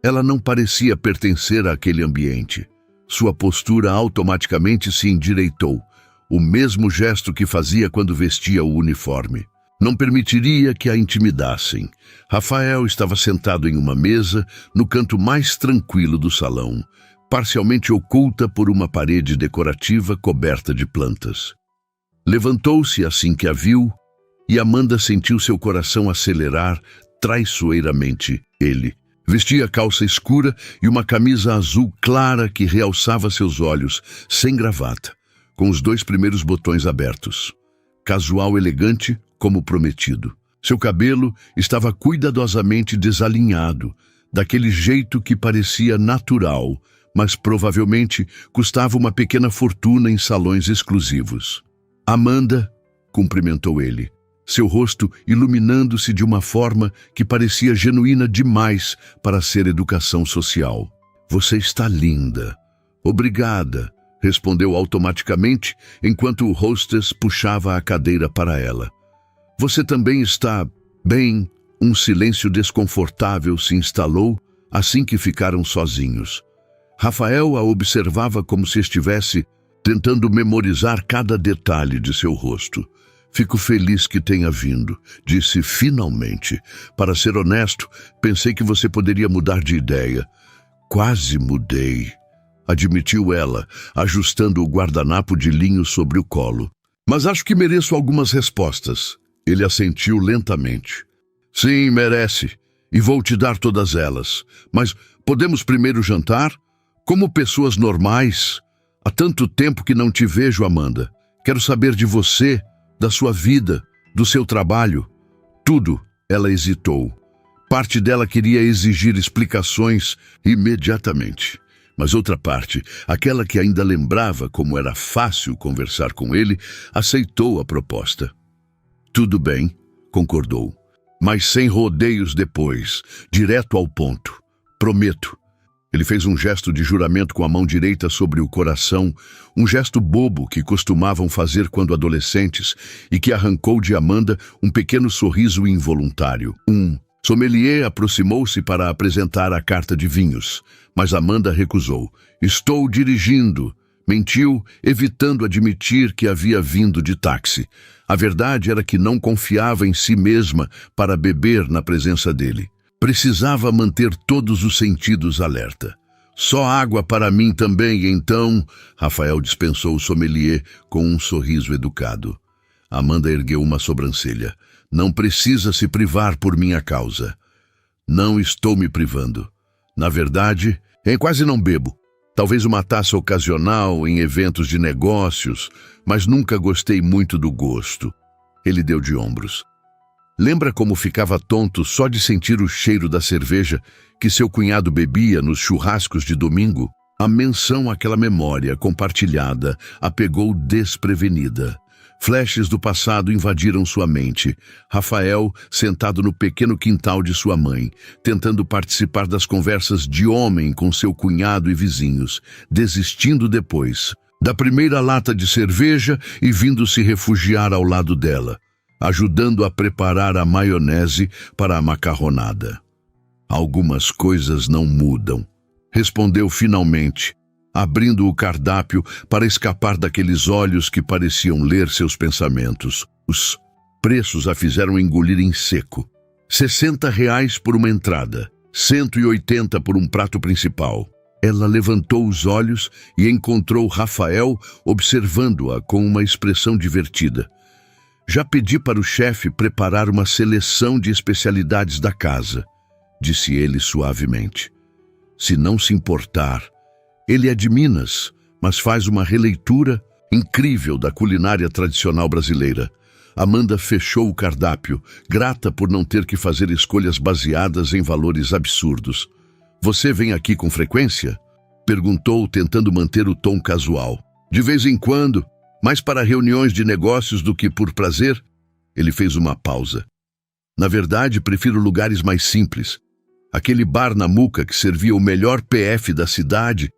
Ela não parecia pertencer àquele ambiente. Sua postura automaticamente se endireitou, o mesmo gesto que fazia quando vestia o uniforme. Não permitiria que a intimidassem. Rafael estava sentado em uma mesa, no canto mais tranquilo do salão, parcialmente oculta por uma parede decorativa coberta de plantas. Levantou-se assim que a viu, e Amanda sentiu seu coração acelerar traiçoeiramente ele. Vestia calça escura e uma camisa azul clara que realçava seus olhos, sem gravata, com os 2 primeiros botões abertos. Casual elegante, como prometido. Seu cabelo estava cuidadosamente desalinhado, daquele jeito que parecia natural, mas provavelmente custava uma pequena fortuna em salões exclusivos. Amanda, cumprimentou ele, seu rosto iluminando-se de uma forma que parecia genuína demais para ser educação social. Você está linda. Obrigada, respondeu automaticamente enquanto o hostess puxava a cadeira para ela. Você também está bem. Um silêncio desconfortável se instalou assim que ficaram sozinhos. Rafael a observava como se estivesse tentando memorizar cada detalhe de seu rosto. Fico feliz que tenha vindo, disse finalmente. Para ser honesto, pensei que você poderia mudar de ideia. Quase mudei, admitiu ela, ajustando o guardanapo de linho sobre o colo. Mas acho que mereço algumas respostas. Ele assentiu lentamente. Sim, merece, e vou te dar todas elas. Mas podemos primeiro jantar? Como pessoas normais. Há tanto tempo que não te vejo, Amanda. Quero saber de você, da sua vida, do seu trabalho. Tudo, ela hesitou. Parte dela queria exigir explicações imediatamente. Mas outra parte, aquela que ainda lembrava como era fácil conversar com ele, aceitou a proposta. Tudo bem, concordou. Mas sem rodeios depois, direto ao ponto. Prometo. Ele fez um gesto de juramento com a mão direita sobre o coração, um gesto bobo que costumavam fazer quando adolescentes e que arrancou de Amanda um pequeno sorriso involuntário. Sommelier aproximou-se para apresentar a carta de vinhos, mas Amanda recusou. Estou dirigindo. Mentiu, evitando admitir que havia vindo de táxi. A verdade era que não confiava em si mesma para beber na presença dele. Precisava manter todos os sentidos alerta. Só água para mim também, então... Rafael dispensou o sommelier com um sorriso educado. Amanda ergueu uma sobrancelha. Não precisa se privar por minha causa. Não estou me privando. Na verdade, quase não bebo. Talvez uma taça ocasional em eventos de negócios, mas nunca gostei muito do gosto. Ele deu de ombros. Lembra como ficava tonto só de sentir o cheiro da cerveja que seu cunhado bebia nos churrascos de domingo? A menção àquela memória compartilhada a pegou desprevenida. Flashes do passado invadiram sua mente. Rafael, sentado no pequeno quintal de sua mãe, tentando participar das conversas de homem com seu cunhado e vizinhos, desistindo depois da primeira lata de cerveja e vindo se refugiar ao lado dela, ajudando a preparar a maionese para a macarronada. Algumas coisas não mudam, respondeu finalmente, abrindo o cardápio para escapar daqueles olhos que pareciam ler seus pensamentos. Os preços a fizeram engolir em seco. R$60 por uma entrada, 180 por um prato principal. Ela levantou os olhos e encontrou Rafael observando-a com uma expressão divertida. Já pedi para o chefe preparar uma seleção de especialidades da casa, disse ele suavemente. Se não se importar, ele é de Minas, mas faz uma releitura incrível da culinária tradicional brasileira. Amanda fechou o cardápio, grata por não ter que fazer escolhas baseadas em valores absurdos. Você vem aqui com frequência? Perguntou, tentando manter o tom casual. De vez em quando, mais para reuniões de negócios do que por prazer. Ele fez uma pausa. Na verdade, prefiro lugares mais simples. Aquele bar na Muca que servia o melhor PF da cidade.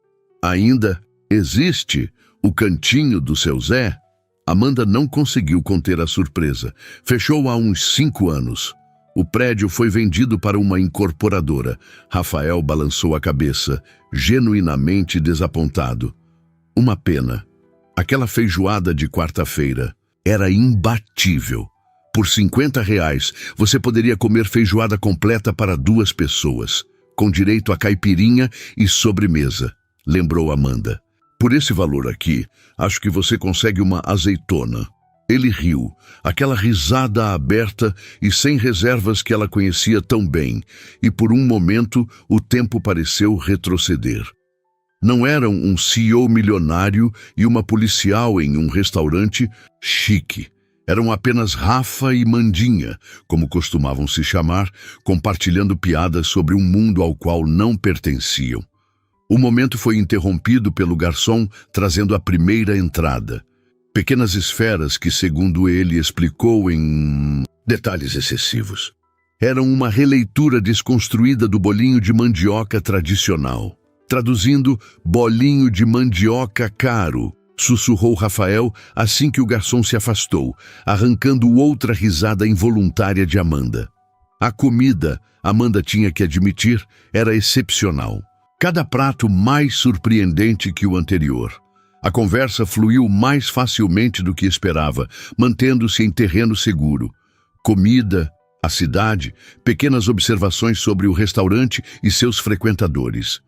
Ainda existe o cantinho do seu Zé? Amanda não conseguiu conter a surpresa. Fechou há uns 5 anos. O prédio foi vendido para uma incorporadora. Rafael balançou a cabeça, genuinamente desapontado. Uma pena. Aquela feijoada de quarta-feira era imbatível. Por R$50, você poderia comer feijoada completa para 2 pessoas, com direito a caipirinha e sobremesa, lembrou Amanda. Por esse valor aqui, acho que você consegue uma azeitona. Ele riu, aquela risada aberta e sem reservas que ela conhecia tão bem, e por um momento o tempo pareceu retroceder. Não eram um CEO milionário e uma policial em um restaurante chique. Eram apenas Rafa e Mandinha, como costumavam se chamar, compartilhando piadas sobre um mundo ao qual não pertenciam. O momento foi interrompido pelo garçom trazendo a primeira entrada. Pequenas esferas que, segundo ele, explicou em detalhes excessivos. Eram uma releitura desconstruída do bolinho de mandioca tradicional. Traduzindo, bolinho de mandioca caro, sussurrou Rafael assim que o garçom se afastou, arrancando outra risada involuntária de Amanda. A comida, Amanda tinha que admitir, era excepcional. Cada prato mais surpreendente que o anterior. A conversa fluiu mais facilmente do que esperava, mantendo-se em terreno seguro. Comida, a cidade, pequenas observações sobre o restaurante e seus frequentadores.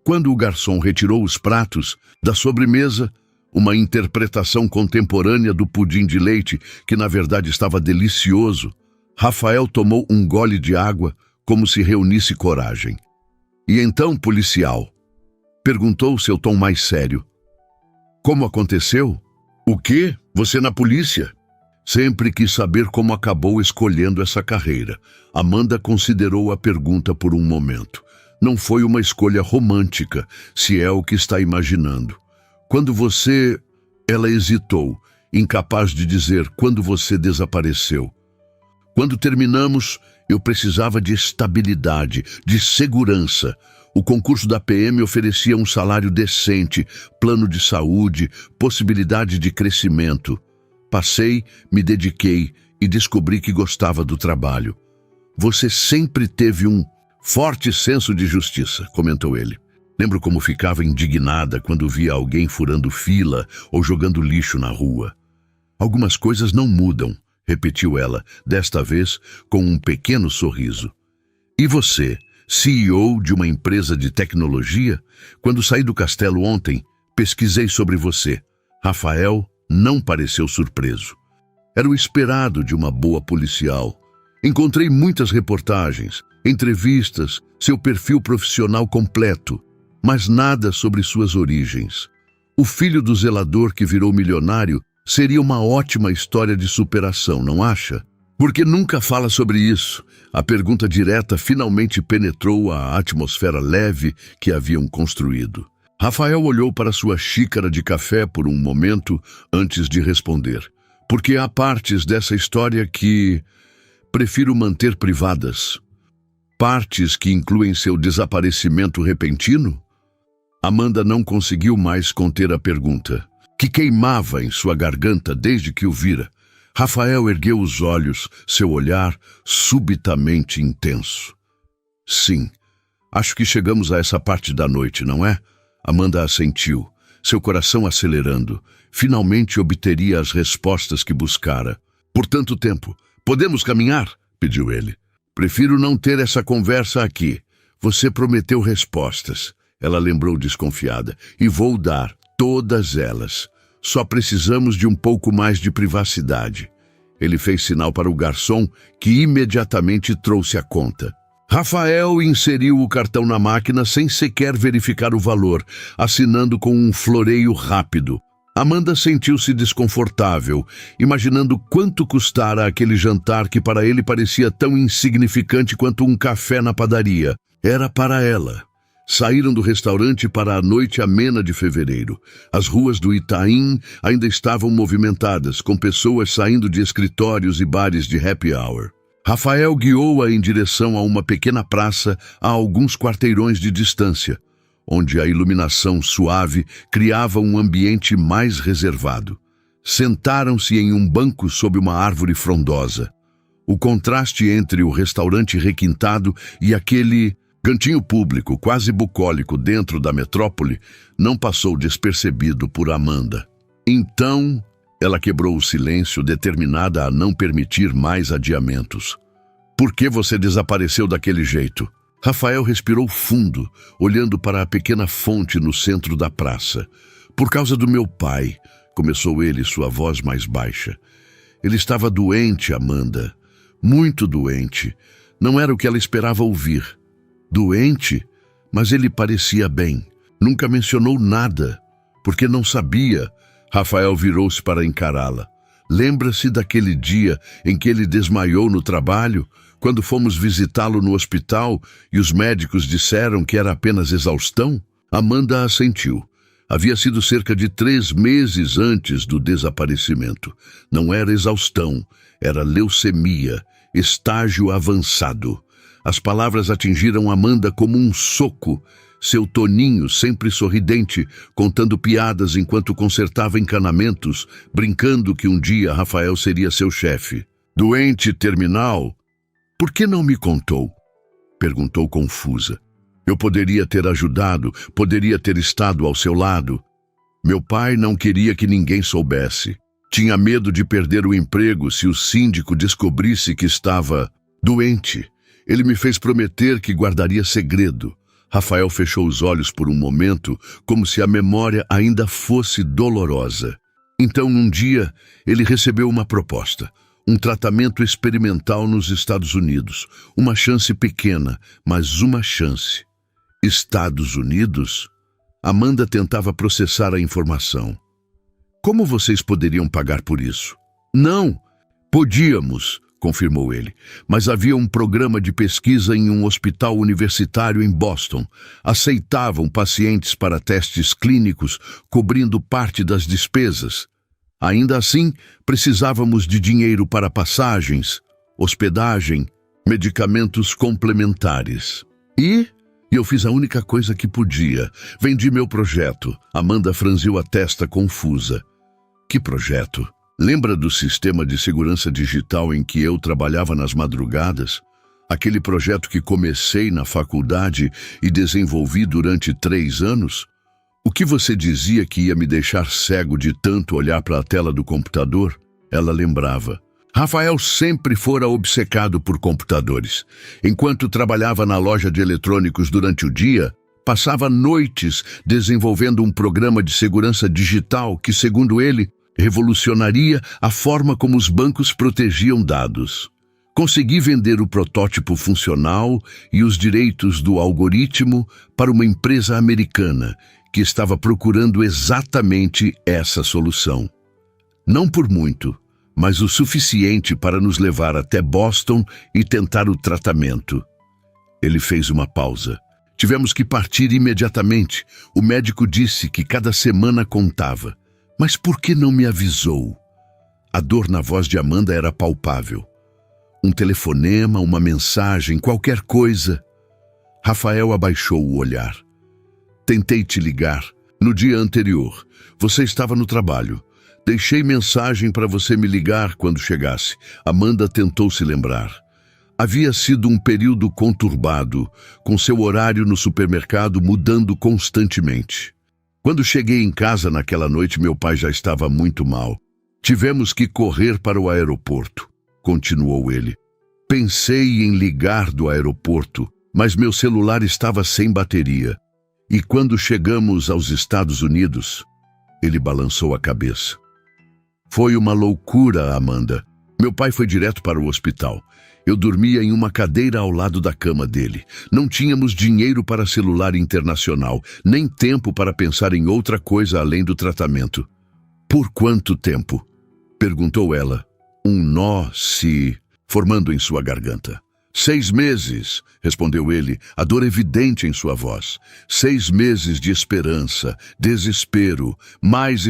Quando o garçom retirou os pratos da sobremesa, uma interpretação contemporânea do pudim de leite, que na verdade estava delicioso, Rafael tomou um gole de água, como se reunisse coragem. E então, policial? Perguntou seu tom mais sério. Como aconteceu? O quê? Você na polícia? Sempre quis saber como acabou escolhendo essa carreira. Amanda considerou a pergunta por um momento. Não foi uma escolha romântica, se é o que está imaginando. Quando você... Ela hesitou, incapaz de dizer quando você desapareceu. Quando terminamos, eu precisava de estabilidade, de segurança. O concurso da PM oferecia um salário decente, plano de saúde, possibilidade de crescimento. Passei, me dediquei e descobri que gostava do trabalho. Você sempre teve um forte senso de justiça, comentou ele. Lembro como ficava indignada quando via alguém furando fila ou jogando lixo na rua. Algumas coisas não mudam, repetiu ela, desta vez com um pequeno sorriso. E você, CEO de uma empresa de tecnologia? Quando saí do castelo ontem, pesquisei sobre você. Rafael não pareceu surpreso. Era o esperado de uma boa policial. Encontrei muitas reportagens, entrevistas, seu perfil profissional completo, mas nada sobre suas origens. O filho do zelador que virou milionário seria uma ótima história de superação, não acha? Porque nunca fala sobre isso. A pergunta direta finalmente penetrou a atmosfera leve que haviam construído. Rafael olhou para sua xícara de café por um momento antes de responder. Porque há partes dessa história que prefiro manter privadas. Partes que incluem seu desaparecimento repentino? Amanda não conseguiu mais conter a pergunta, que queimava em sua garganta desde que o vira. Rafael ergueu os olhos, seu olhar subitamente intenso. Sim, acho que chegamos a essa parte da noite, não é? Amanda assentiu, seu coração acelerando. Finalmente obteria as respostas que buscara. Por tanto tempo. Podemos caminhar? Pediu ele. Prefiro não ter essa conversa aqui. Você prometeu respostas. Ela lembrou desconfiada. E vou dar todas elas. Só precisamos de um pouco mais de privacidade. Ele fez sinal para o garçom, que imediatamente trouxe a conta. Rafael inseriu o cartão na máquina sem sequer verificar o valor, assinando com um floreio rápido. Amanda sentiu-se desconfortável, imaginando quanto custara aquele jantar que para ele parecia tão insignificante quanto um café na padaria. Era para ela. Saíram do restaurante para a noite amena de fevereiro. As ruas do Itaim ainda estavam movimentadas, com pessoas saindo de escritórios e bares de happy hour. Rafael guiou-a em direção a uma pequena praça a alguns quarteirões de distância, onde a iluminação suave criava um ambiente mais reservado. Sentaram-se em um banco sob uma árvore frondosa. O contraste entre o restaurante requintado e aquele cantinho público quase bucólico dentro da metrópole não passou despercebido por Amanda. Então, ela quebrou o silêncio, determinada a não permitir mais adiamentos. Por que você desapareceu daquele jeito? Rafael respirou fundo, olhando para a pequena fonte no centro da praça. Por causa do meu pai, começou ele, sua voz mais baixa. Ele estava doente, Amanda. Muito doente. Não era o que ela esperava ouvir. Doente? Mas ele parecia bem. Nunca mencionou nada, porque não sabia. Rafael virou-se para encará-la. Lembra-se daquele dia em que ele desmaiou no trabalho, quando fomos visitá-lo no hospital e os médicos disseram que era apenas exaustão? Amanda assentiu. Havia sido cerca de 3 meses antes do desaparecimento. Não era exaustão, era leucemia, estágio avançado. As palavras atingiram Amanda como um soco. Seu toninho, sempre sorridente, contando piadas enquanto consertava encanamentos, brincando que um dia Rafael seria seu chefe. Doente terminal? Por que não me contou? Perguntou confusa. Eu poderia ter ajudado, poderia ter estado ao seu lado. Meu pai não queria que ninguém soubesse. Tinha medo de perder o emprego se o síndico descobrisse que estava doente. Ele me fez prometer que guardaria segredo. Rafael fechou os olhos por um momento, como se a memória ainda fosse dolorosa. Então, um dia, ele recebeu uma proposta. Um tratamento experimental nos Estados Unidos. Uma chance pequena, mas uma chance. Estados Unidos? Amanda tentava processar a informação. Como vocês poderiam pagar por isso? Não, podíamos, confirmou ele, mas havia um programa de pesquisa em um hospital universitário em Boston. Aceitavam pacientes para testes clínicos, cobrindo parte das despesas. Ainda assim, precisávamos de dinheiro para passagens, hospedagem, medicamentos complementares. E eu fiz a única coisa que podia. Vendi meu projeto. Amanda franziu a testa confusa. Que projeto? Lembra do sistema de segurança digital em que eu trabalhava nas madrugadas? Aquele projeto que comecei na faculdade e desenvolvi durante 3 anos? O que você dizia que ia me deixar cego de tanto olhar para a tela do computador? Ela lembrava. Rafael sempre fora obcecado por computadores. Enquanto trabalhava na loja de eletrônicos durante o dia, passava noites desenvolvendo um programa de segurança digital que, segundo ele, revolucionaria a forma como os bancos protegiam dados. Consegui vender o protótipo funcional e os direitos do algoritmo para uma empresa americana que estava procurando exatamente essa solução. Não por muito, mas o suficiente para nos levar até Boston e tentar o tratamento. Ele fez uma pausa. Tivemos que partir imediatamente. O médico disse que cada semana contava. Mas por que não me avisou? A dor na voz de Amanda era palpável. Um telefonema, uma mensagem, qualquer coisa. Rafael abaixou o olhar. Tentei te ligar. No dia anterior, você estava no trabalho. Deixei mensagem para você me ligar quando chegasse. Amanda tentou se lembrar. Havia sido um período conturbado, com seu horário no supermercado mudando constantemente. Quando cheguei em casa naquela noite, meu pai já estava muito mal. Tivemos que correr para o aeroporto, continuou ele. Pensei em ligar do aeroporto, mas meu celular estava sem bateria. E quando chegamos aos Estados Unidos, ele balançou a cabeça. Foi uma loucura, Amanda. Meu pai foi direto para o hospital. Eu dormia em uma cadeira ao lado da cama dele. Não tínhamos dinheiro para celular internacional, nem tempo para pensar em outra coisa além do tratamento. Por quanto tempo? Perguntou ela. Um nó se formando em sua garganta. 6 meses, respondeu ele, a dor evidente em sua voz. 6 meses de esperança, desespero, mais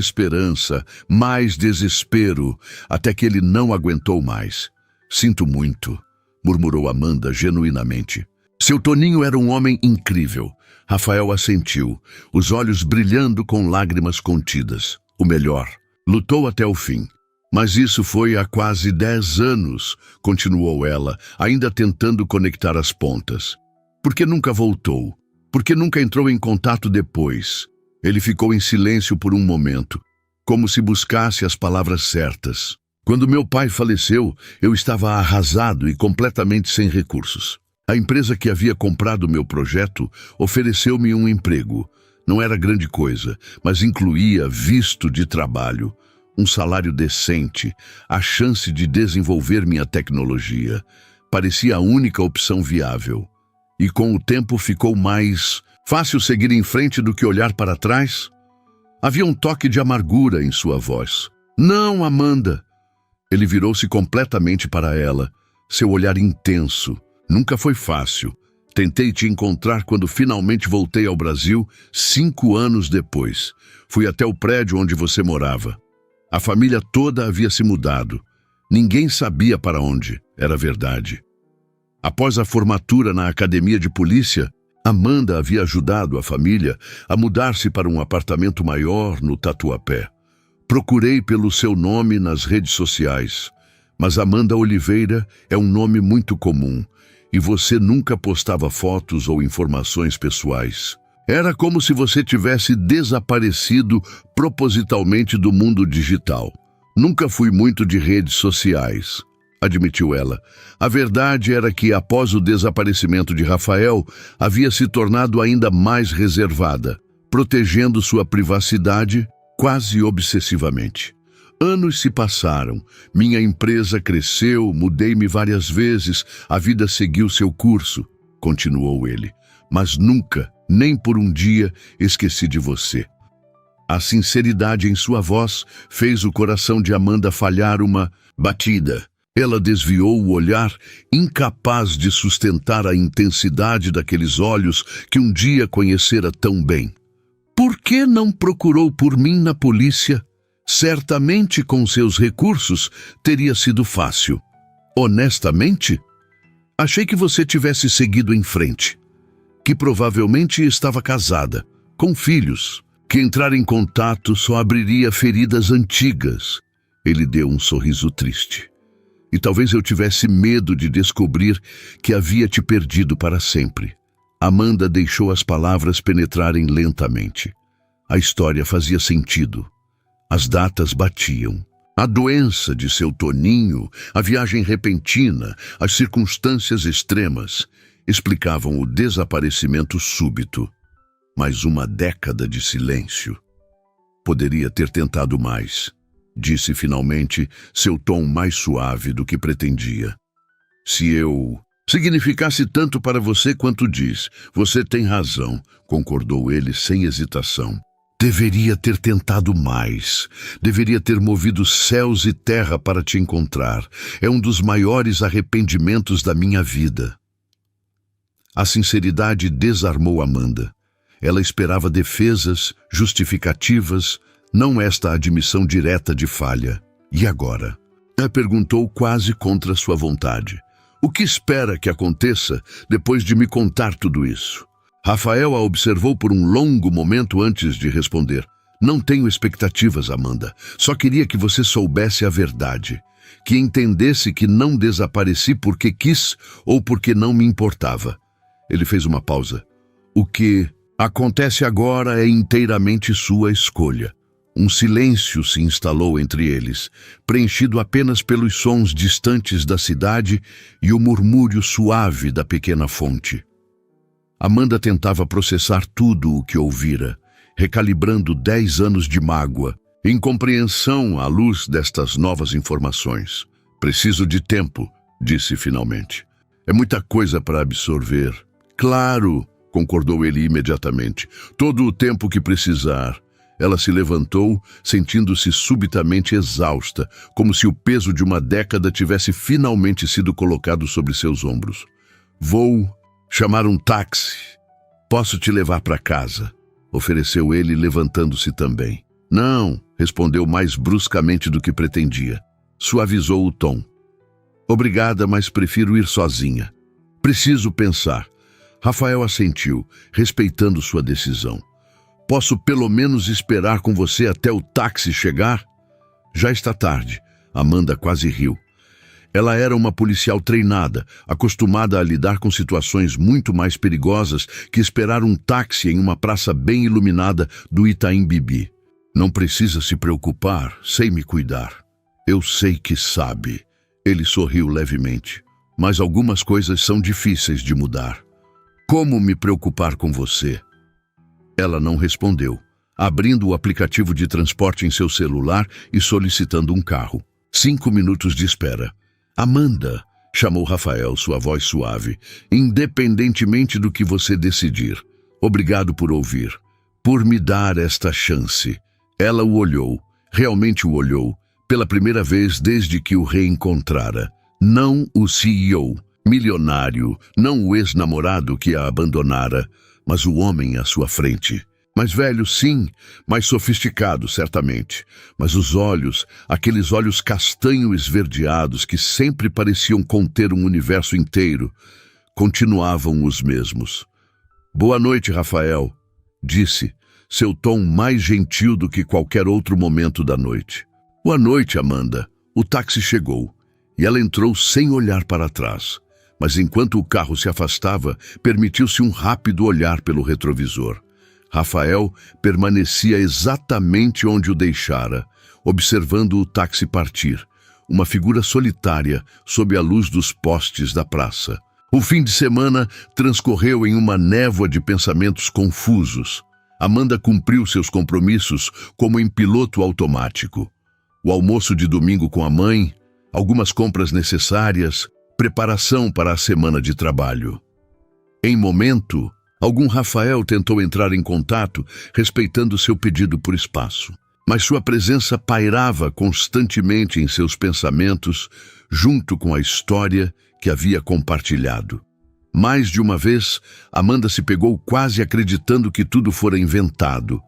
desespero, até que ele não aguentou mais. Sinto muito, murmurou Amanda genuinamente. Seu Toninho era um homem incrível. Rafael assentiu, os olhos brilhando com lágrimas contidas. O melhor, lutou até o fim. Mas isso foi há quase 10 anos, continuou ela, ainda tentando conectar as pontas. Por que nunca voltou? Por que nunca entrou em contato depois? Ele ficou em silêncio por um momento, como se buscasse as palavras certas. Quando meu pai faleceu, eu estava arrasado e completamente sem recursos. A empresa que havia comprado meu projeto ofereceu-me um emprego. Não era grande coisa, mas incluía visto de trabalho, um salário decente, a chance de desenvolver minha tecnologia. Parecia a única opção viável. E com o tempo ficou mais fácil seguir em frente do que olhar para trás? Havia um toque de amargura em sua voz. Não, Amanda! Ele virou-se completamente para ela, seu olhar intenso. Nunca foi fácil. Tentei te encontrar quando finalmente voltei ao Brasil, 5 anos depois. Fui até o prédio onde você morava. A família toda havia se mudado. Ninguém sabia para onde, era verdade. Após a formatura na academia de polícia, Amanda havia ajudado a família a mudar-se para um apartamento maior no Tatuapé. Procurei pelo seu nome nas redes sociais, mas Amanda Oliveira é um nome muito comum e você nunca postava fotos ou informações pessoais. Era como se você tivesse desaparecido propositalmente do mundo digital. Nunca fui muito de redes sociais, admitiu ela. A verdade era que, após o desaparecimento de Rafael, havia se tornado ainda mais reservada, protegendo sua privacidade quase obsessivamente. Anos se passaram, minha empresa cresceu, mudei-me várias vezes, a vida seguiu seu curso, continuou ele. Mas nunca, nem por um dia, esqueci de você. A sinceridade em sua voz fez o coração de Amanda falhar uma batida. Ela desviou o olhar, incapaz de sustentar a intensidade daqueles olhos que um dia conhecera tão bem. Por que não procurou por mim na polícia? Certamente, com seus recursos, teria sido fácil. Honestamente, achei que você tivesse seguido em frente. Que provavelmente estava casada, com filhos, que entrar em contato só abriria feridas antigas. Ele deu um sorriso triste. E talvez eu tivesse medo de descobrir que havia te perdido para sempre. Amanda deixou as palavras penetrarem lentamente. A história fazia sentido. As datas batiam. A doença de seu Toninho, a viagem repentina, as circunstâncias extremas explicavam o desaparecimento súbito. Mas uma década de silêncio. Poderia ter tentado mais, disse finalmente, seu tom mais suave do que pretendia. Se eu significasse tanto para você quanto diz, você tem razão, concordou ele sem hesitação. Deveria ter tentado mais. Deveria ter movido céus e terra para te encontrar. É um dos maiores arrependimentos da minha vida. A sinceridade desarmou Amanda. Ela esperava defesas, justificativas, não esta admissão direta de falha. E agora? Ela perguntou quase contra sua vontade. O que espera que aconteça depois de me contar tudo isso? Rafael a observou por um longo momento antes de responder. Não tenho expectativas, Amanda. Só queria que você soubesse a verdade. Que entendesse que não desapareci porque quis ou porque não me importava. Ele fez uma pausa. O que acontece agora é inteiramente sua escolha. Um silêncio se instalou entre eles, preenchido apenas pelos sons distantes da cidade e o murmúrio suave da pequena fonte. Amanda tentava processar tudo o que ouvira, recalibrando 10 anos de mágoa, incompreensão à luz destas novas informações. Preciso de tempo, disse finalmente. É muita coisa para absorver. Claro, concordou ele imediatamente. Todo o tempo que precisar. Ela se levantou, sentindo-se subitamente exausta, como se o peso de uma década tivesse finalmente sido colocado sobre seus ombros. Vou chamar um táxi. Posso te levar para casa? Ofereceu ele, levantando-se também. Não, respondeu mais bruscamente do que pretendia. Suavizou o tom. Obrigada, mas prefiro ir sozinha. Preciso pensar. Rafael assentiu, respeitando sua decisão. Posso pelo menos esperar com você até o táxi chegar? Já está tarde. Amanda quase riu. Ela era uma policial treinada, acostumada a lidar com situações muito mais perigosas que esperar um táxi em uma praça bem iluminada do Itaim Bibi. Não precisa se preocupar, sei me cuidar. Eu sei que sabe. Ele sorriu levemente. Mas algumas coisas são difíceis de mudar. Como me preocupar com você? Ela não respondeu, abrindo o aplicativo de transporte em seu celular e solicitando um carro. 5 minutos de espera. Amanda, chamou Rafael, sua voz suave, independentemente do que você decidir. Obrigado por ouvir, por me dar esta chance. Ela o olhou, realmente o olhou, pela primeira vez desde que o reencontrara. Não o CEO, milionário, não o ex-namorado que a abandonara, mas o homem à sua frente. Mais velho, sim, mais sofisticado, certamente. Mas os olhos, aqueles olhos castanho esverdeados que sempre pareciam conter um universo inteiro, continuavam os mesmos. Boa noite, Rafael, disse, seu tom mais gentil do que qualquer outro momento da noite. Boa noite, Amanda. O táxi chegou, e ela entrou sem olhar para trás. Mas enquanto o carro se afastava, permitiu-se um rápido olhar pelo retrovisor. Rafael permanecia exatamente onde o deixara, observando o táxi partir, uma figura solitária sob a luz dos postes da praça. O fim de semana transcorreu em uma névoa de pensamentos confusos. Amanda cumpriu seus compromissos como em piloto automático. O almoço de domingo com a mãe, algumas compras necessárias, preparação para a semana de trabalho. Em momento, algum Rafael tentou entrar em contato, respeitando seu pedido por espaço. Mas sua presença pairava constantemente em seus pensamentos, junto com a história que havia compartilhado. Mais de uma vez, Amanda se pegou quase acreditando que tudo fora inventado.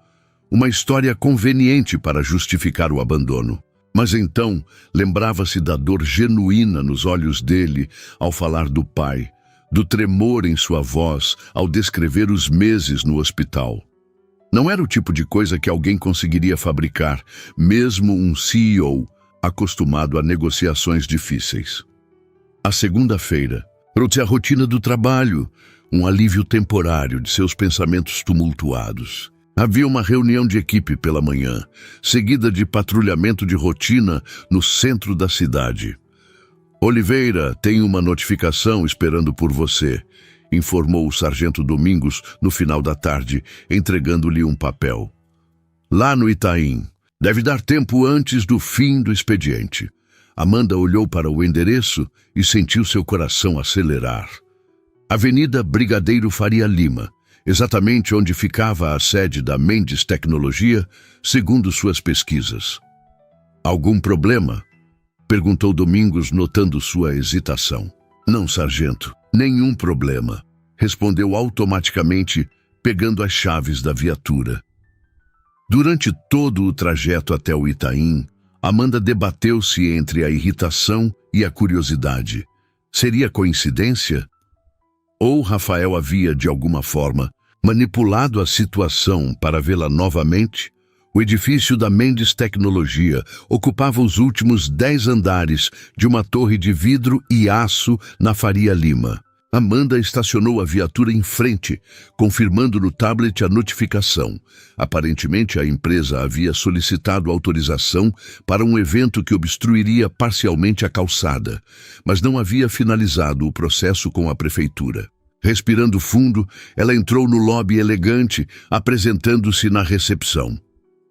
Uma história conveniente para justificar o abandono. Mas então, lembrava-se da dor genuína nos olhos dele ao falar do pai, do tremor em sua voz ao descrever os meses no hospital. Não era o tipo de coisa que alguém conseguiria fabricar, mesmo um CEO. acostumado a negociações difíceis. A segunda-feira trouxe a rotina do trabalho, um alívio temporário de seus pensamentos tumultuados. Havia uma reunião de equipe pela manhã, seguida de patrulhamento de rotina no centro da cidade. Oliveira tem uma notificação esperando por você, informou o sargento Domingos no final da tarde, entregando-lhe um papel. Lá no Itaim, deve dar tempo antes do fim do expediente. Amanda olhou para o endereço e sentiu seu coração acelerar. Avenida Brigadeiro Faria Lima, exatamente onde ficava a sede da Mendes Tecnologia, segundo suas pesquisas. Algum problema? Perguntou Domingos, notando sua hesitação. Não, sargento, nenhum problema, respondeu automaticamente, pegando as chaves da viatura. Durante todo o trajeto até o Itaim, Amanda debateu-se entre a irritação e a curiosidade. Seria coincidência? Ou Rafael havia, de alguma forma, manipulado a situação para vê-la novamente? O edifício da Mendes Tecnologia ocupava os últimos 10 andares de uma torre de vidro e aço na Faria Lima. Amanda estacionou a viatura em frente, confirmando no tablet a notificação. Aparentemente, a empresa havia solicitado autorização para um evento que obstruiria parcialmente a calçada, mas não havia finalizado o processo com a prefeitura. Respirando fundo, ela entrou no lobby elegante, apresentando-se na recepção.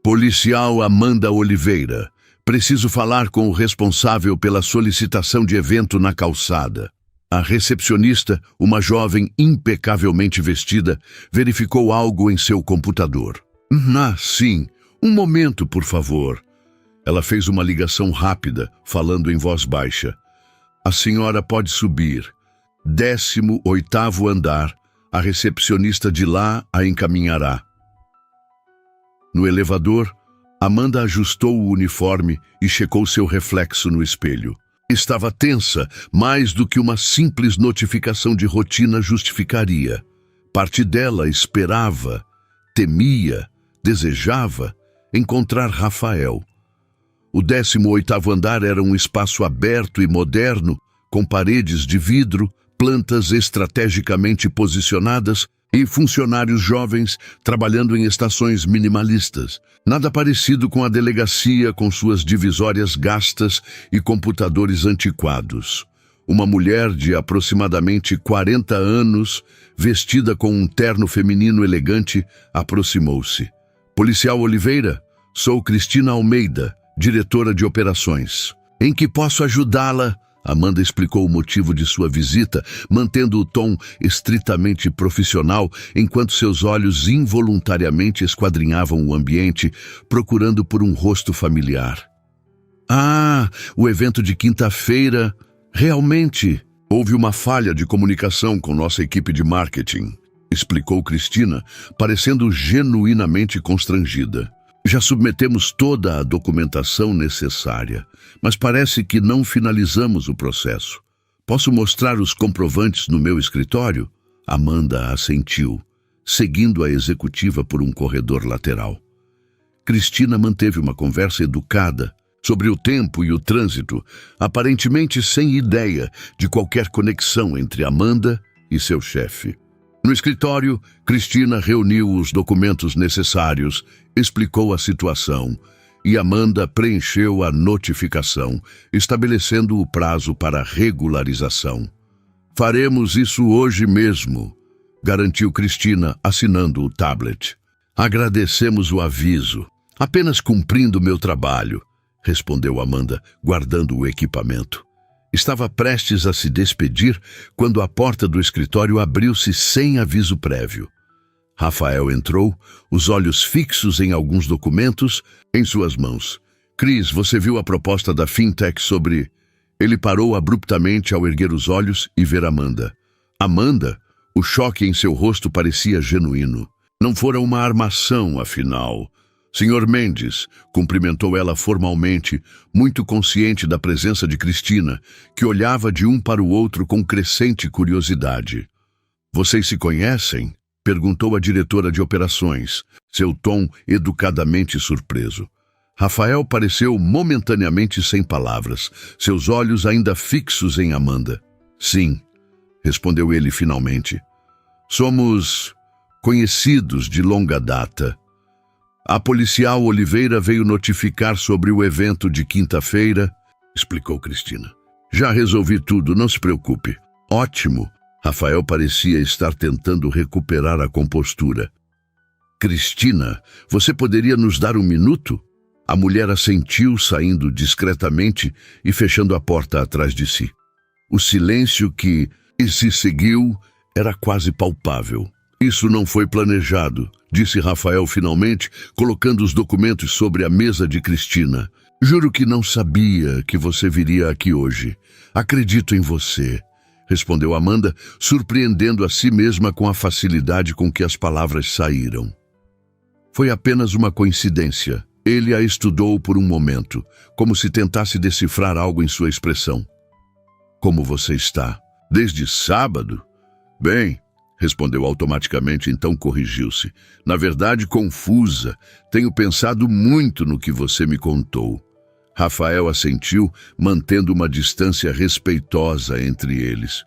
Policial Amanda Oliveira, preciso falar com o responsável pela solicitação de evento na calçada. A recepcionista, uma jovem impecavelmente vestida, verificou algo em seu computador. Sim. Um momento, por favor. Ela fez uma ligação rápida, falando em voz baixa. A senhora pode subir. 18º andar. A recepcionista de lá a encaminhará. No elevador, Amanda ajustou o uniforme e checou seu reflexo no espelho. Estava tensa, mais do que uma simples notificação de rotina justificaria. Parte dela esperava, temia, desejava encontrar Rafael. O 18º andar era um espaço aberto e moderno, com paredes de vidro, plantas estrategicamente posicionadas e funcionários jovens trabalhando em estações minimalistas. Nada parecido com a delegacia, com suas divisórias gastas e computadores antiquados. Uma mulher de aproximadamente 40 anos, vestida com um terno feminino elegante, aproximou-se. Policial Oliveira, sou Cristina Almeida, diretora de operações. Em que posso ajudá-la? Amanda explicou o motivo de sua visita, mantendo o tom estritamente profissional, enquanto seus olhos involuntariamente esquadrinhavam o ambiente, procurando por um rosto familiar. O evento de quinta-feira. Realmente, houve uma falha de comunicação com nossa equipe de marketing, explicou Cristina, parecendo genuinamente constrangida. Já submetemos toda a documentação necessária, mas parece que não finalizamos o processo. Posso mostrar os comprovantes no meu escritório? Amanda assentiu, seguindo a executiva por um corredor lateral. Cristina manteve uma conversa educada sobre o tempo e o trânsito, aparentemente sem ideia de qualquer conexão entre Amanda e seu chefe. No escritório, Cristina reuniu os documentos necessários, explicou a situação e Amanda preencheu a notificação, estabelecendo o prazo para regularização. Faremos isso hoje mesmo, garantiu Cristina, assinando o tablet. Agradecemos o aviso. Apenas cumprindo meu trabalho, respondeu Amanda, guardando o equipamento. Estava prestes a se despedir quando a porta do escritório abriu-se sem aviso prévio. Rafael entrou, os olhos fixos em alguns documentos em suas mãos. Cris, você viu a proposta da Fintech sobre... Ele parou abruptamente ao erguer os olhos e ver Amanda. Amanda? O choque em seu rosto parecia genuíno. Não fora uma armação, afinal. Senhor Mendes, cumprimentou ela formalmente, muito consciente da presença de Cristina, que olhava de um para o outro com crescente curiosidade. Vocês se conhecem? Perguntou a diretora de operações, seu tom educadamente surpreso. Rafael pareceu momentaneamente sem palavras, seus olhos ainda fixos em Amanda. Sim, respondeu ele finalmente. Somos conhecidos de longa data. A policial Oliveira veio notificar sobre o evento de quinta-feira, explicou Cristina. Já resolvi tudo, não se preocupe. Ótimo. Rafael parecia estar tentando recuperar a compostura. Cristina, você poderia nos dar um minuto? A mulher assentiu, saindo discretamente e fechando a porta atrás de si. O silêncio que se seguiu era quase palpável. Isso não foi planejado, disse Rafael finalmente, colocando os documentos sobre a mesa de Cristina. Juro que não sabia que você viria aqui hoje. Acredito em você, respondeu Amanda, surpreendendo a si mesma com a facilidade com que as palavras saíram. Foi apenas uma coincidência. Ele a estudou por um momento, como se tentasse decifrar algo em sua expressão. Como você está? Desde sábado? Bem, respondeu automaticamente, então corrigiu-se. Na verdade, confusa. Tenho pensado muito no que você me contou. Rafael assentiu, mantendo uma distância respeitosa entre eles.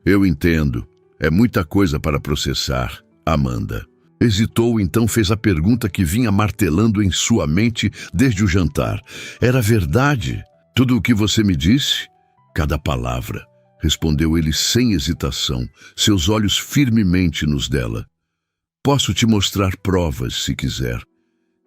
Eu entendo. É muita coisa para processar, Amanda. Hesitou, então fez a pergunta que vinha martelando em sua mente desde o jantar. Era verdade? Tudo o que você me disse? Cada palavra, respondeu ele sem hesitação, seus olhos firmemente nos dela. Posso te mostrar provas, se quiser.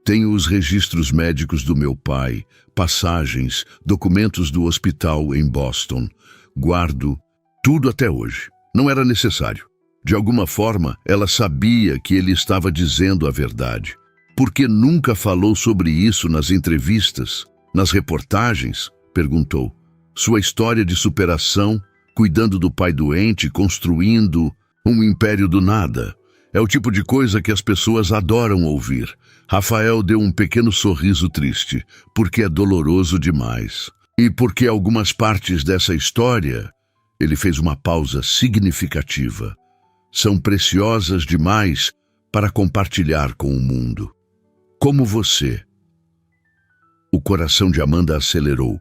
Tenho os registros médicos do meu pai, passagens, documentos do hospital em Boston. Guardo tudo até hoje. Não era necessário. De alguma forma, ela sabia que ele estava dizendo a verdade. Por que nunca falou sobre isso nas entrevistas, nas reportagens? Perguntou. Sua história de superação, cuidando do pai doente, construindo um império do nada. É o tipo de coisa que as pessoas adoram ouvir. Rafael deu um pequeno sorriso triste, porque é doloroso demais. E porque algumas partes dessa história, ele fez uma pausa significativa. São preciosas demais para compartilhar com o mundo. Como você. O coração de Amanda acelerou,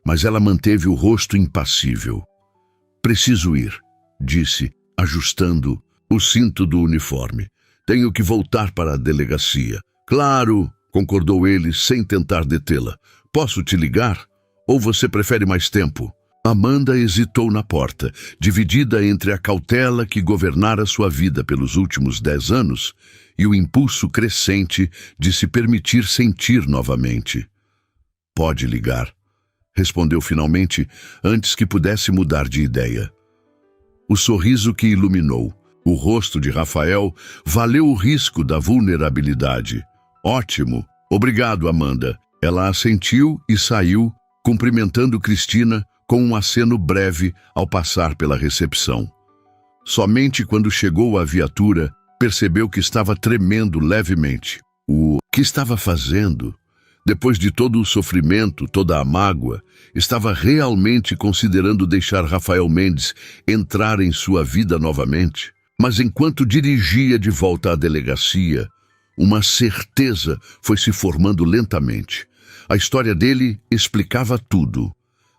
mas ela manteve o rosto impassível. Preciso ir, disse, ajustando o cinto do uniforme. Tenho que voltar para a delegacia. Claro, concordou ele sem tentar detê-la. Posso te ligar? Ou você prefere mais tempo? Amanda hesitou na porta, dividida entre a cautela que governara sua vida pelos últimos 10 anos e o impulso crescente de se permitir sentir novamente. Pode ligar, respondeu finalmente, antes que pudesse mudar de ideia. O sorriso que iluminou o rosto de Rafael valeu o risco da vulnerabilidade. Ótimo, obrigado, Amanda. Ela assentiu e saiu, cumprimentando Cristina com um aceno breve ao passar pela recepção. Somente quando chegou à viatura, percebeu que estava tremendo levemente. O que estava fazendo? Depois de todo o sofrimento, toda a mágoa, estava realmente considerando deixar Rafael Mendes entrar em sua vida novamente? Mas enquanto dirigia de volta à delegacia, uma certeza foi se formando lentamente. A história dele explicava tudo.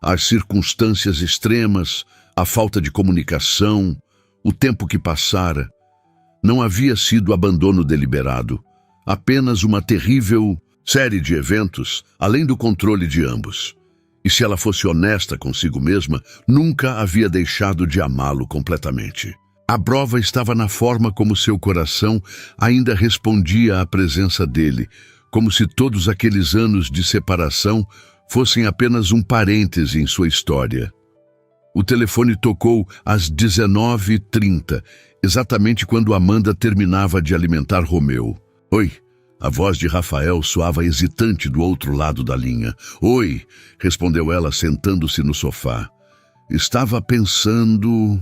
As circunstâncias extremas, a falta de comunicação, o tempo que passara. Não havia sido abandono deliberado, apenas uma terrível série de eventos, além do controle de ambos. E se ela fosse honesta consigo mesma, nunca havia deixado de amá-lo completamente. A prova estava na forma como seu coração ainda respondia à presença dele, como se todos aqueles anos de separação fossem apenas um parêntese em sua história. O telefone tocou às 19h30, exatamente quando Amanda terminava de alimentar Romeu. Oi, a voz de Rafael soava hesitante do outro lado da linha. Oi, respondeu ela sentando-se no sofá. Estava pensando...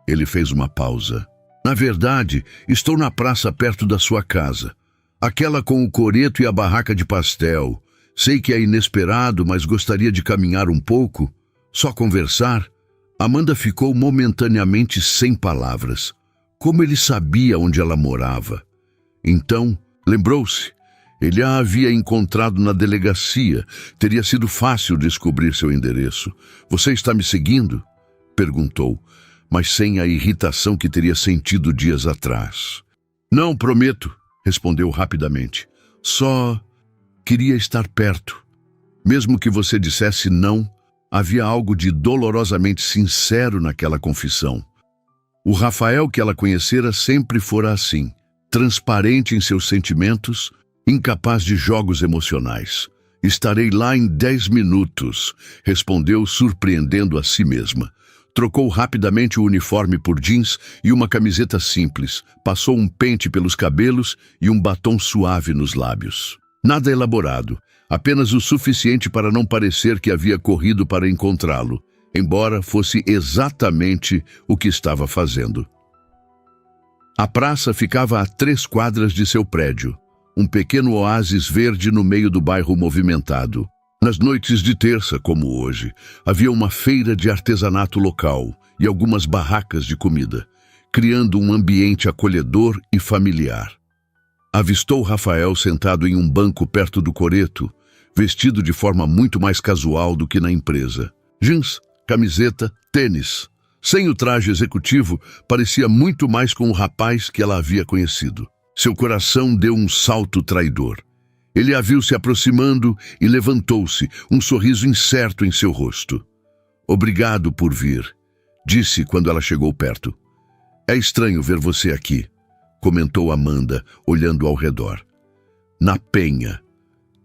Ele fez uma pausa. Na verdade, estou na praça perto da sua casa. Aquela com o coreto e a barraca de pastel. Sei que é inesperado, mas gostaria de caminhar um pouco. Só conversar. Amanda ficou momentaneamente sem palavras. Como ele sabia onde ela morava? Então, lembrou-se. Ele a havia encontrado na delegacia. Teria sido fácil descobrir seu endereço. Você está me seguindo? Perguntou, mas sem a irritação que teria sentido dias atrás. Não, prometo, respondeu rapidamente. Só queria estar perto. Mesmo que você dissesse não, havia algo de dolorosamente sincero naquela confissão. O Rafael que ela conhecera sempre fora assim, transparente em seus sentimentos, incapaz de jogos emocionais. Estarei lá em 10 minutos, respondeu, surpreendendo a si mesma. Trocou rapidamente o uniforme por jeans e uma camiseta simples, passou um pente pelos cabelos e um batom suave nos lábios. Nada elaborado, apenas o suficiente para não parecer que havia corrido para encontrá-lo, embora fosse exatamente o que estava fazendo. A praça ficava a 3 quadras de seu prédio, um pequeno oásis verde no meio do bairro movimentado. Nas noites de terça, como hoje, havia uma feira de artesanato local e algumas barracas de comida, criando um ambiente acolhedor e familiar. Avistou Rafael sentado em um banco perto do coreto, vestido de forma muito mais casual do que na empresa. Jeans, camiseta, tênis. Sem o traje executivo, parecia muito mais com o rapaz que ela havia conhecido. Seu coração deu um salto traidor. Ele a viu se aproximando e levantou-se, um sorriso incerto em seu rosto. Obrigado por vir, disse quando ela chegou perto. É estranho ver você aqui, comentou Amanda, olhando ao redor. Na Penha,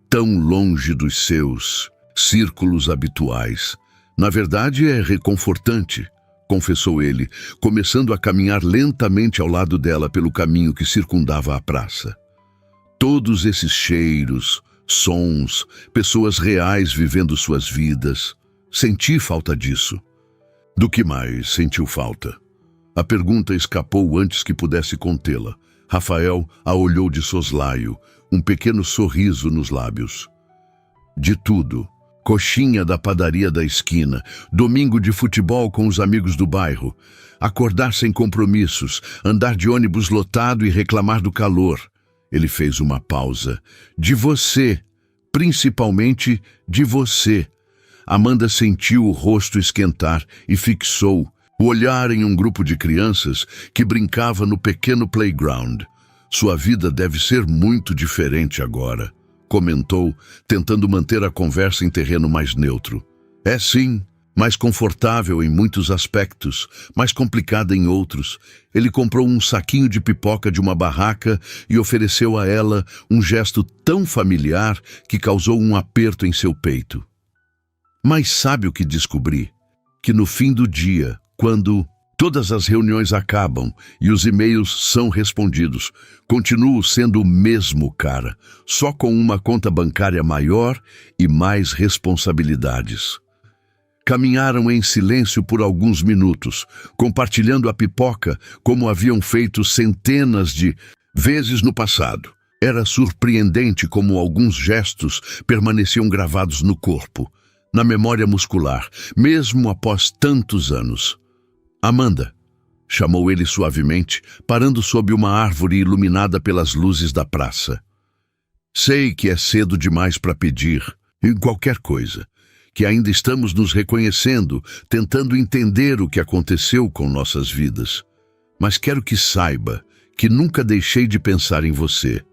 tão longe dos seus círculos habituais. Na verdade, é reconfortante, confessou ele, começando a caminhar lentamente ao lado dela pelo caminho que circundava a praça. Todos esses cheiros, sons, pessoas reais vivendo suas vidas. Senti falta disso. Do que mais sentiu falta? A pergunta escapou antes que pudesse contê-la. Rafael a olhou de soslaio, um pequeno sorriso nos lábios. De tudo. Coxinha da padaria da esquina, domingo de futebol com os amigos do bairro, acordar sem compromissos, andar de ônibus lotado e reclamar do calor. Ele fez uma pausa. De você, principalmente de você. Amanda sentiu o rosto esquentar e fixou o olhar em um grupo de crianças que brincava no pequeno playground. Sua vida deve ser muito diferente agora, comentou, tentando manter a conversa em terreno mais neutro. É sim, mais confortável em muitos aspectos, mais complicada em outros. Ele comprou um saquinho de pipoca de uma barraca e ofereceu a ela um gesto tão familiar que causou um aperto em seu peito. Mas sabe o que descobri? Que no fim do dia, quando todas as reuniões acabam e os e-mails são respondidos, continuo sendo o mesmo cara, só com uma conta bancária maior e mais responsabilidades. Caminharam em silêncio por alguns minutos, compartilhando a pipoca como haviam feito centenas de vezes no passado. Era surpreendente como alguns gestos permaneciam gravados no corpo, na memória muscular, mesmo após tantos anos. Amanda, chamou ele suavemente, parando sob uma árvore iluminada pelas luzes da praça. Sei que é cedo demais para pedir, em qualquer coisa, que ainda estamos nos reconhecendo, tentando entender o que aconteceu com nossas vidas. Mas quero que saiba que nunca deixei de pensar em você.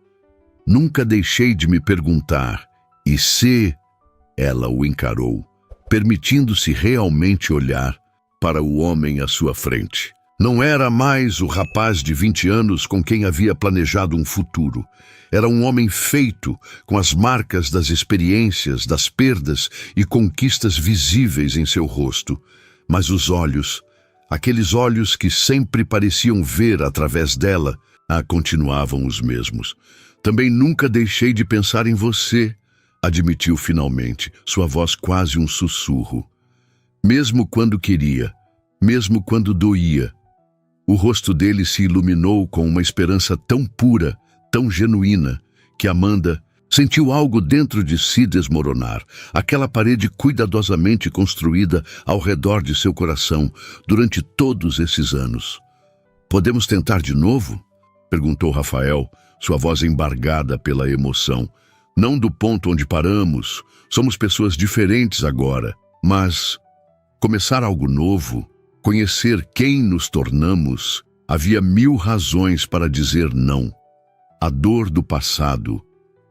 Nunca deixei de me perguntar, e se ela o encarou, permitindo-se realmente olhar para o homem à sua frente. Não era mais o rapaz de 20 anos com quem havia planejado um futuro. Era um homem feito, com as marcas das experiências, das perdas e conquistas visíveis em seu rosto. Mas os olhos, aqueles olhos que sempre pareciam ver através dela, continuavam os mesmos. Também nunca deixei de pensar em você, admitiu finalmente, sua voz quase um sussurro. Mesmo quando queria, mesmo quando doía. O rosto dele se iluminou com uma esperança tão pura, tão genuína, que Amanda sentiu algo dentro de si desmoronar, aquela parede cuidadosamente construída ao redor de seu coração durante todos esses anos. Podemos tentar de novo? Perguntou Rafael, sua voz embargada pela emoção. Não do ponto onde paramos. Somos pessoas diferentes agora, mas começar algo novo, conhecer quem nos tornamos, havia 1000 razões para dizer não. A dor do passado,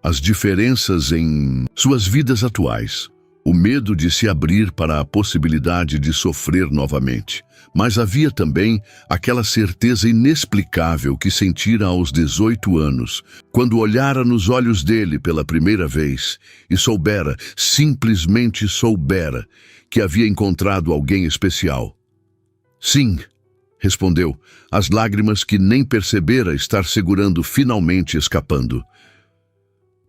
as diferenças em suas vidas atuais, o medo de se abrir para a possibilidade de sofrer novamente. Mas havia também aquela certeza inexplicável que sentira aos 18 anos, quando olhara nos olhos dele pela primeira vez e soubera, simplesmente soubera, que havia encontrado alguém especial. Sim, respondeu, as lágrimas que nem percebera estar segurando finalmente escapando.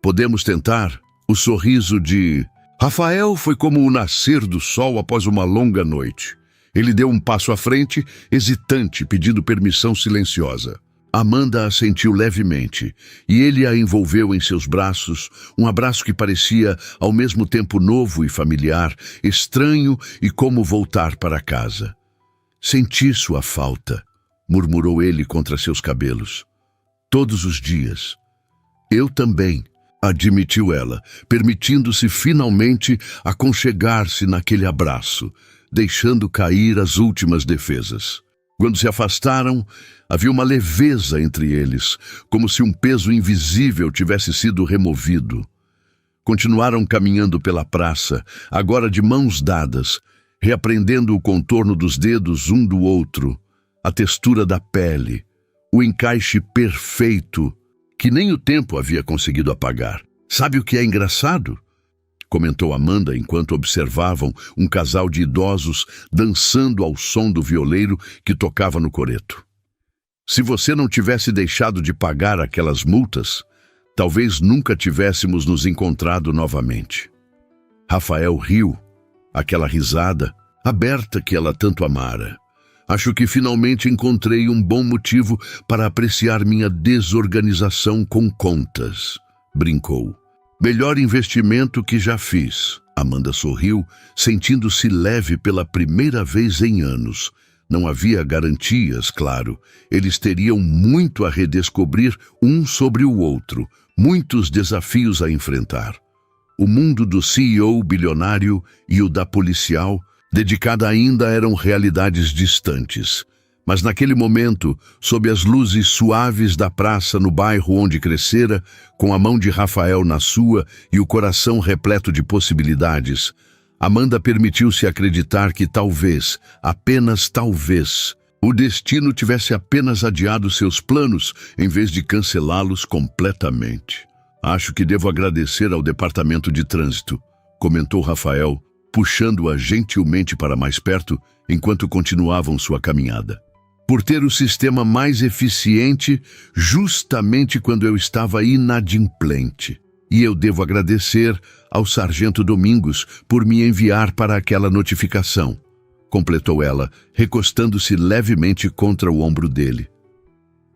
Podemos tentar? O sorriso de Rafael foi como o nascer do sol após uma longa noite. Ele deu um passo à frente, hesitante, pedindo permissão silenciosa. Amanda assentiu levemente, e ele a envolveu em seus braços, um abraço que parecia ao mesmo tempo novo e familiar, estranho e como voltar para casa. Senti sua falta, murmurou ele contra seus cabelos. Todos os dias. Eu também, admitiu ela, permitindo-se finalmente aconchegar-se naquele abraço, deixando cair as últimas defesas. Quando se afastaram, havia uma leveza entre eles, como se um peso invisível tivesse sido removido. Continuaram caminhando pela praça, agora de mãos dadas, reaprendendo o contorno dos dedos um do outro, a textura da pele, o encaixe perfeito, que nem o tempo havia conseguido apagar. Sabe o que é engraçado? Comentou Amanda enquanto observavam um casal de idosos dançando ao som do violeiro que tocava no coreto. Se você não tivesse deixado de pagar aquelas multas, talvez nunca tivéssemos nos encontrado novamente. Rafael riu, aquela risada aberta que ela tanto amara. Acho que finalmente encontrei um bom motivo para apreciar minha desorganização com contas, brincou. Melhor investimento que já fiz. Amanda sorriu, sentindo-se leve pela primeira vez em anos. Não havia garantias, claro. Eles teriam muito a redescobrir um sobre o outro, muitos desafios a enfrentar. O mundo do CEO bilionário e o da policial, dedicada ainda, eram realidades distantes. Mas naquele momento, sob as luzes suaves da praça no bairro onde crescera, com a mão de Rafael na sua e o coração repleto de possibilidades, Amanda permitiu-se acreditar que talvez, apenas talvez, o destino tivesse apenas adiado seus planos em vez de cancelá-los completamente. Acho que devo agradecer ao departamento de trânsito, comentou Rafael, puxando-a gentilmente para mais perto enquanto continuavam sua caminhada. Por ter o sistema mais eficiente justamente quando eu estava inadimplente. E eu devo agradecer ao Sargento Domingos por me enviar para aquela notificação, completou ela, recostando-se levemente contra o ombro dele.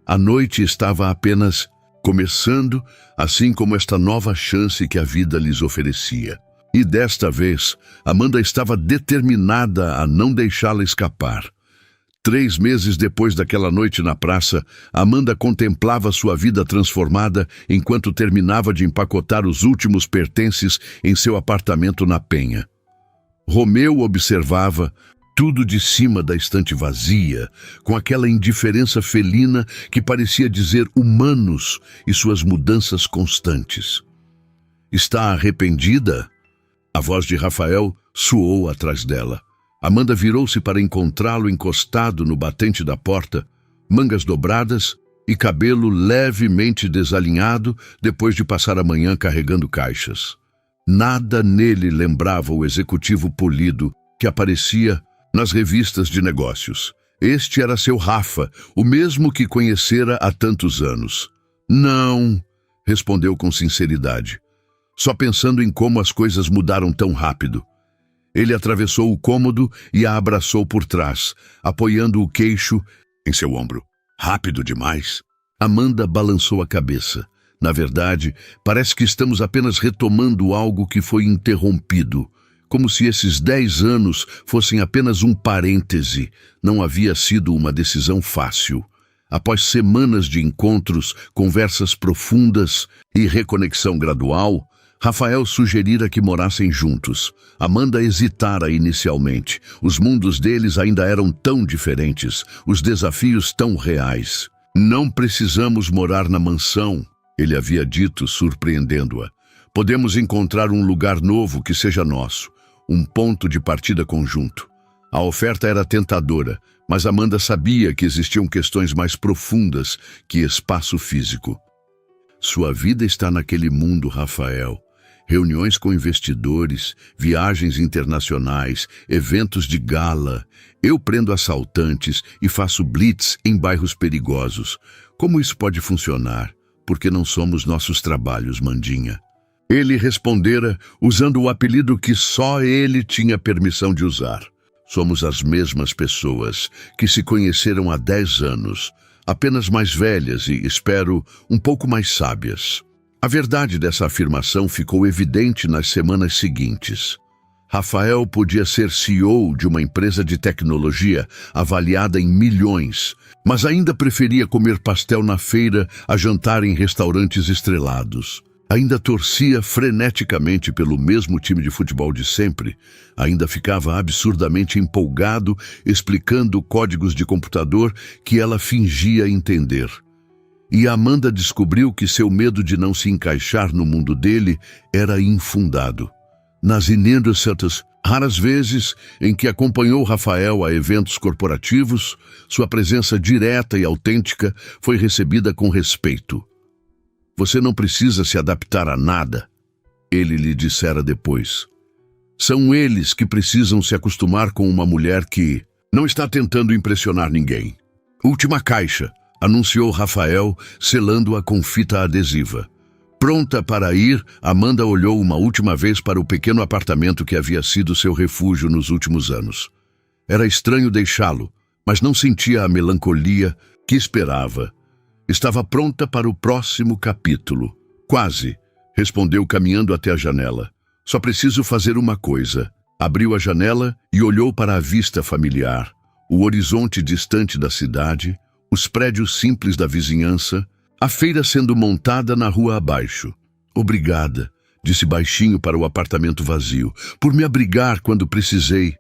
A noite estava apenas começando, assim como esta nova chance que a vida lhes oferecia. E desta vez, Amanda estava determinada a não deixá-la escapar. 3 meses depois daquela noite na praça, Amanda contemplava sua vida transformada enquanto terminava de empacotar os últimos pertences em seu apartamento na Penha. Romeu observava tudo de cima da estante vazia, com aquela indiferença felina que parecia dizer humanos e suas mudanças constantes. Está arrependida? A voz de Rafael soou atrás dela. Amanda virou-se para encontrá-lo encostado no batente da porta, mangas dobradas e cabelo levemente desalinhado depois de passar a manhã carregando caixas. Nada nele lembrava o executivo polido que aparecia nas revistas de negócios. Este era seu Rafa, o mesmo que conhecera há tantos anos. Não, respondeu com sinceridade, só pensando em como as coisas mudaram tão rápido. Ele atravessou o cômodo e a abraçou por trás, apoiando o queixo em seu ombro. Rápido demais. Amanda balançou a cabeça. Na verdade, parece que estamos apenas retomando algo que foi interrompido, como se esses 10 anos fossem apenas um parêntese. Não havia sido uma decisão fácil. Após semanas de encontros, conversas profundas e reconexão gradual, Rafael sugerira que morassem juntos. Amanda hesitara inicialmente. Os mundos deles ainda eram tão diferentes, os desafios tão reais. Não precisamos morar na mansão, ele havia dito, surpreendendo-a. Podemos encontrar um lugar novo que seja nosso, um ponto de partida conjunto. A oferta era tentadora, mas Amanda sabia que existiam questões mais profundas que espaço físico. Sua vida está naquele mundo, Rafael. Reuniões com investidores, viagens internacionais, eventos de gala. Eu prendo assaltantes e faço blitz em bairros perigosos. Como isso pode funcionar? Porque não somos nossos trabalhos, Mandinha. Ele respondera usando o apelido que só ele tinha permissão de usar. Somos as mesmas pessoas que se conheceram há 10 anos, apenas mais velhas e, espero, um pouco mais sábias. A verdade dessa afirmação ficou evidente nas semanas seguintes. Rafael podia ser CEO de uma empresa de tecnologia avaliada em milhões, mas ainda preferia comer pastel na feira a jantar em restaurantes estrelados. Ainda torcia freneticamente pelo mesmo time de futebol de sempre. Ainda ficava absurdamente empolgado explicando códigos de computador que ela fingia entender. E Amanda descobriu que seu medo de não se encaixar no mundo dele era infundado. Nas inúmeras, raras vezes em que acompanhou Rafael a eventos corporativos, sua presença direta e autêntica foi recebida com respeito. Você não precisa se adaptar a nada, ele lhe dissera depois. São eles que precisam se acostumar com uma mulher que não está tentando impressionar ninguém. Última caixa, anunciou Rafael, selando-a com fita adesiva. Pronta para ir, Amanda olhou uma última vez para o pequeno apartamento que havia sido seu refúgio nos últimos anos. Era estranho deixá-lo, mas não sentia a melancolia que esperava. Estava pronta para o próximo capítulo. Quase, respondeu caminhando até a janela. Só preciso fazer uma coisa. Abriu a janela e olhou para a vista familiar, o horizonte distante da cidade, os prédios simples da vizinhança, a feira sendo montada na rua abaixo. Obrigada, disse baixinho para o apartamento vazio, por me abrigar quando precisei.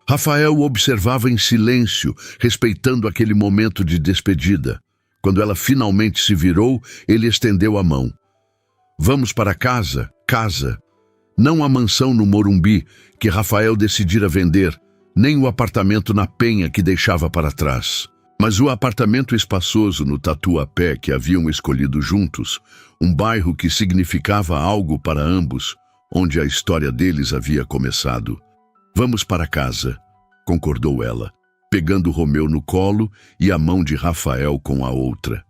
Rafael o observava em silêncio, respeitando aquele momento de despedida. Quando ela finalmente se virou, ele estendeu a mão. Vamos para casa, casa. Não a mansão no Morumbi, que Rafael decidira vender, nem o apartamento na Penha que deixava para trás. Mas o apartamento espaçoso no Tatuapé que haviam escolhido juntos, um bairro que significava algo para ambos, onde a história deles havia começado. Vamos para casa, concordou ela, pegando Romeu no colo e a mão de Rafael com a outra.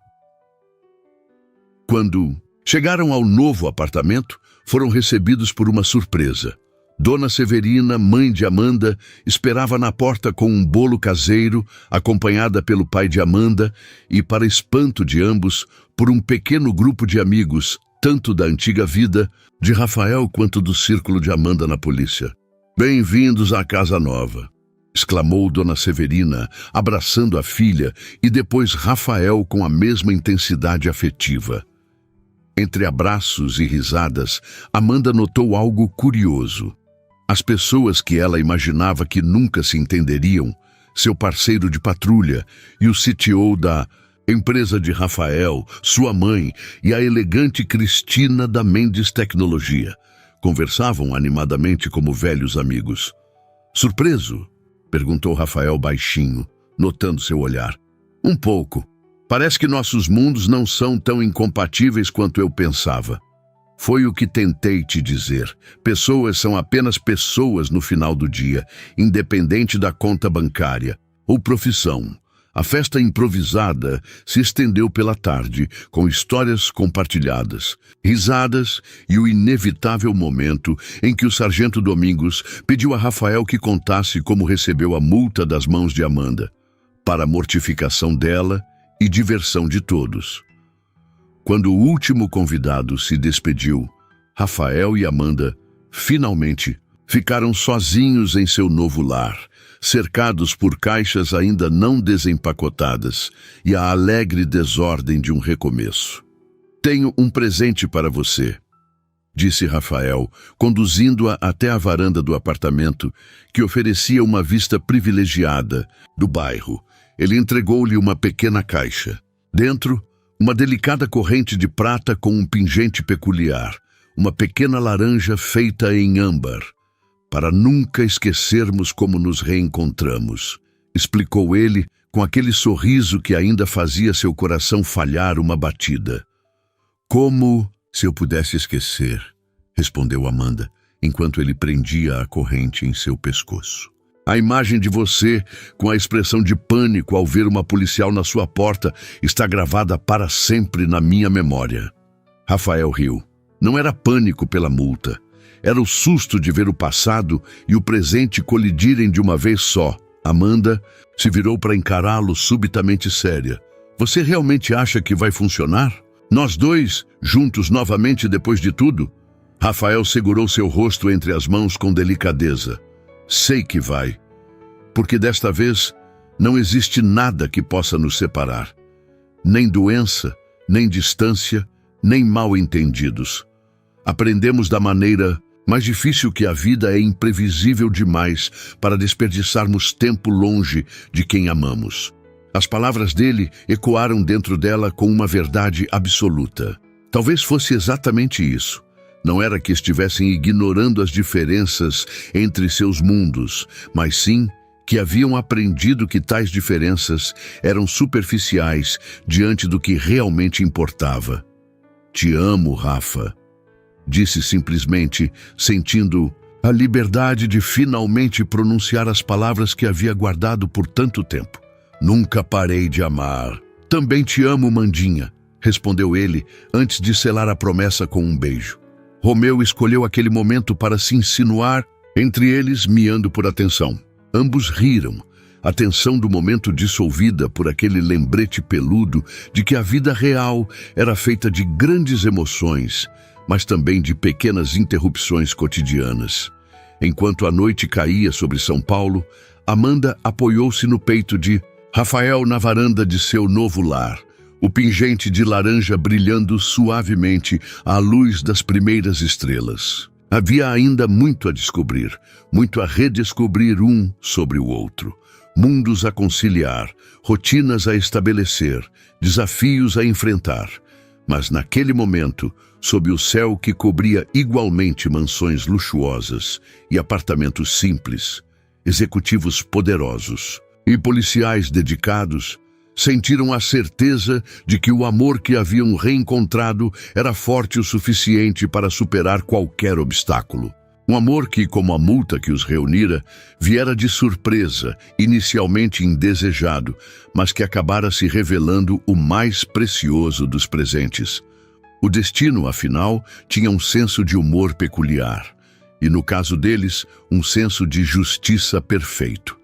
Quando chegaram ao novo apartamento, foram recebidos por uma surpresa. Dona Severina, mãe de Amanda, esperava na porta com um bolo caseiro, acompanhada pelo pai de Amanda e, para espanto de ambos, por um pequeno grupo de amigos, tanto da antiga vida de Rafael quanto do círculo de Amanda na polícia. Bem-vindos à casa nova, exclamou Dona Severina, abraçando a filha, e depois Rafael com a mesma intensidade afetiva. Entre abraços e risadas, Amanda notou algo curioso. As pessoas que ela imaginava que nunca se entenderiam, seu parceiro de patrulha e o CTO da empresa de Rafael, sua mãe e a elegante Cristina da Mendes Tecnologia, conversavam animadamente como velhos amigos. Surpreso? Perguntou Rafael baixinho, notando seu olhar. Um pouco. Parece que nossos mundos não são tão incompatíveis quanto eu pensava. Foi o que tentei te dizer. Pessoas são apenas pessoas no final do dia, independente da conta bancária ou profissão. A festa improvisada se estendeu pela tarde, com histórias compartilhadas, risadas e o inevitável momento em que o sargento Domingos pediu a Rafael que contasse como recebeu a multa das mãos de Amanda, para a mortificação dela e diversão de todos. Quando o último convidado se despediu, Rafael e Amanda finalmente Ficaram sozinhos em seu novo lar, cercados por caixas ainda não desempacotadas e a alegre desordem de um recomeço. "Tenho um presente para você", disse Rafael, conduzindo-a até a varanda do apartamento, que oferecia uma vista privilegiada do bairro. Ele entregou-lhe uma pequena caixa. Dentro, uma delicada corrente de prata com um pingente peculiar, uma pequena laranja feita em âmbar, para nunca esquecermos como nos reencontramos, explicou ele com aquele sorriso que ainda fazia seu coração falhar uma batida. "Como se eu pudesse esquecer", respondeu Amanda, enquanto ele prendia a corrente em seu pescoço. "A imagem de você, com a expressão de pânico ao ver uma policial na sua porta, está gravada para sempre na minha memória." Rafael riu. Não era pânico pela multa. Era o susto de ver o passado e o presente colidirem de uma vez só. Amanda se virou para encará-lo subitamente séria. "Você realmente acha que vai funcionar? Nós dois, juntos novamente depois de tudo?" Rafael segurou seu rosto entre as mãos com delicadeza. "Sei que vai, porque desta vez não existe nada que possa nos separar. Nem doença, nem distância, nem mal-entendidos. Aprendemos da maneira mais difícil que a vida é imprevisível demais para desperdiçarmos tempo longe de quem amamos." As palavras dele ecoaram dentro dela com uma verdade absoluta. Talvez fosse exatamente isso. Não era que estivessem ignorando as diferenças entre seus mundos, mas sim que haviam aprendido que tais diferenças eram superficiais diante do que realmente importava. "Te amo, Rafa", disse simplesmente, sentindo a liberdade de finalmente pronunciar as palavras que havia guardado por tanto tempo. "Nunca parei de amar." "Também te amo, Mandinha", respondeu ele, antes de selar a promessa com um beijo. Romeu escolheu aquele momento para se insinuar entre eles, miando por atenção. Ambos riram, a tensão do momento dissolvida por aquele lembrete peludo de que a vida real era feita de grandes emoções, mas também de pequenas interrupções cotidianas. Enquanto a noite caía sobre São Paulo, Amanda apoiou-se no peito de Rafael na varanda de seu novo lar, o pingente de laranja brilhando suavemente à luz das primeiras estrelas. Havia ainda muito a descobrir, muito a redescobrir um sobre o outro. Mundos a conciliar, rotinas a estabelecer, desafios a enfrentar. Mas naquele momento, sob o céu que cobria igualmente mansões luxuosas e apartamentos simples, executivos poderosos e policiais dedicados, sentiram a certeza de que o amor que haviam reencontrado era forte o suficiente para superar qualquer obstáculo. Um amor que, como a multa que os reunira, viera de surpresa, inicialmente indesejado, mas que acabara se revelando o mais precioso dos presentes. O destino, afinal, tinha um senso de humor peculiar, e no caso deles, um senso de justiça perfeito.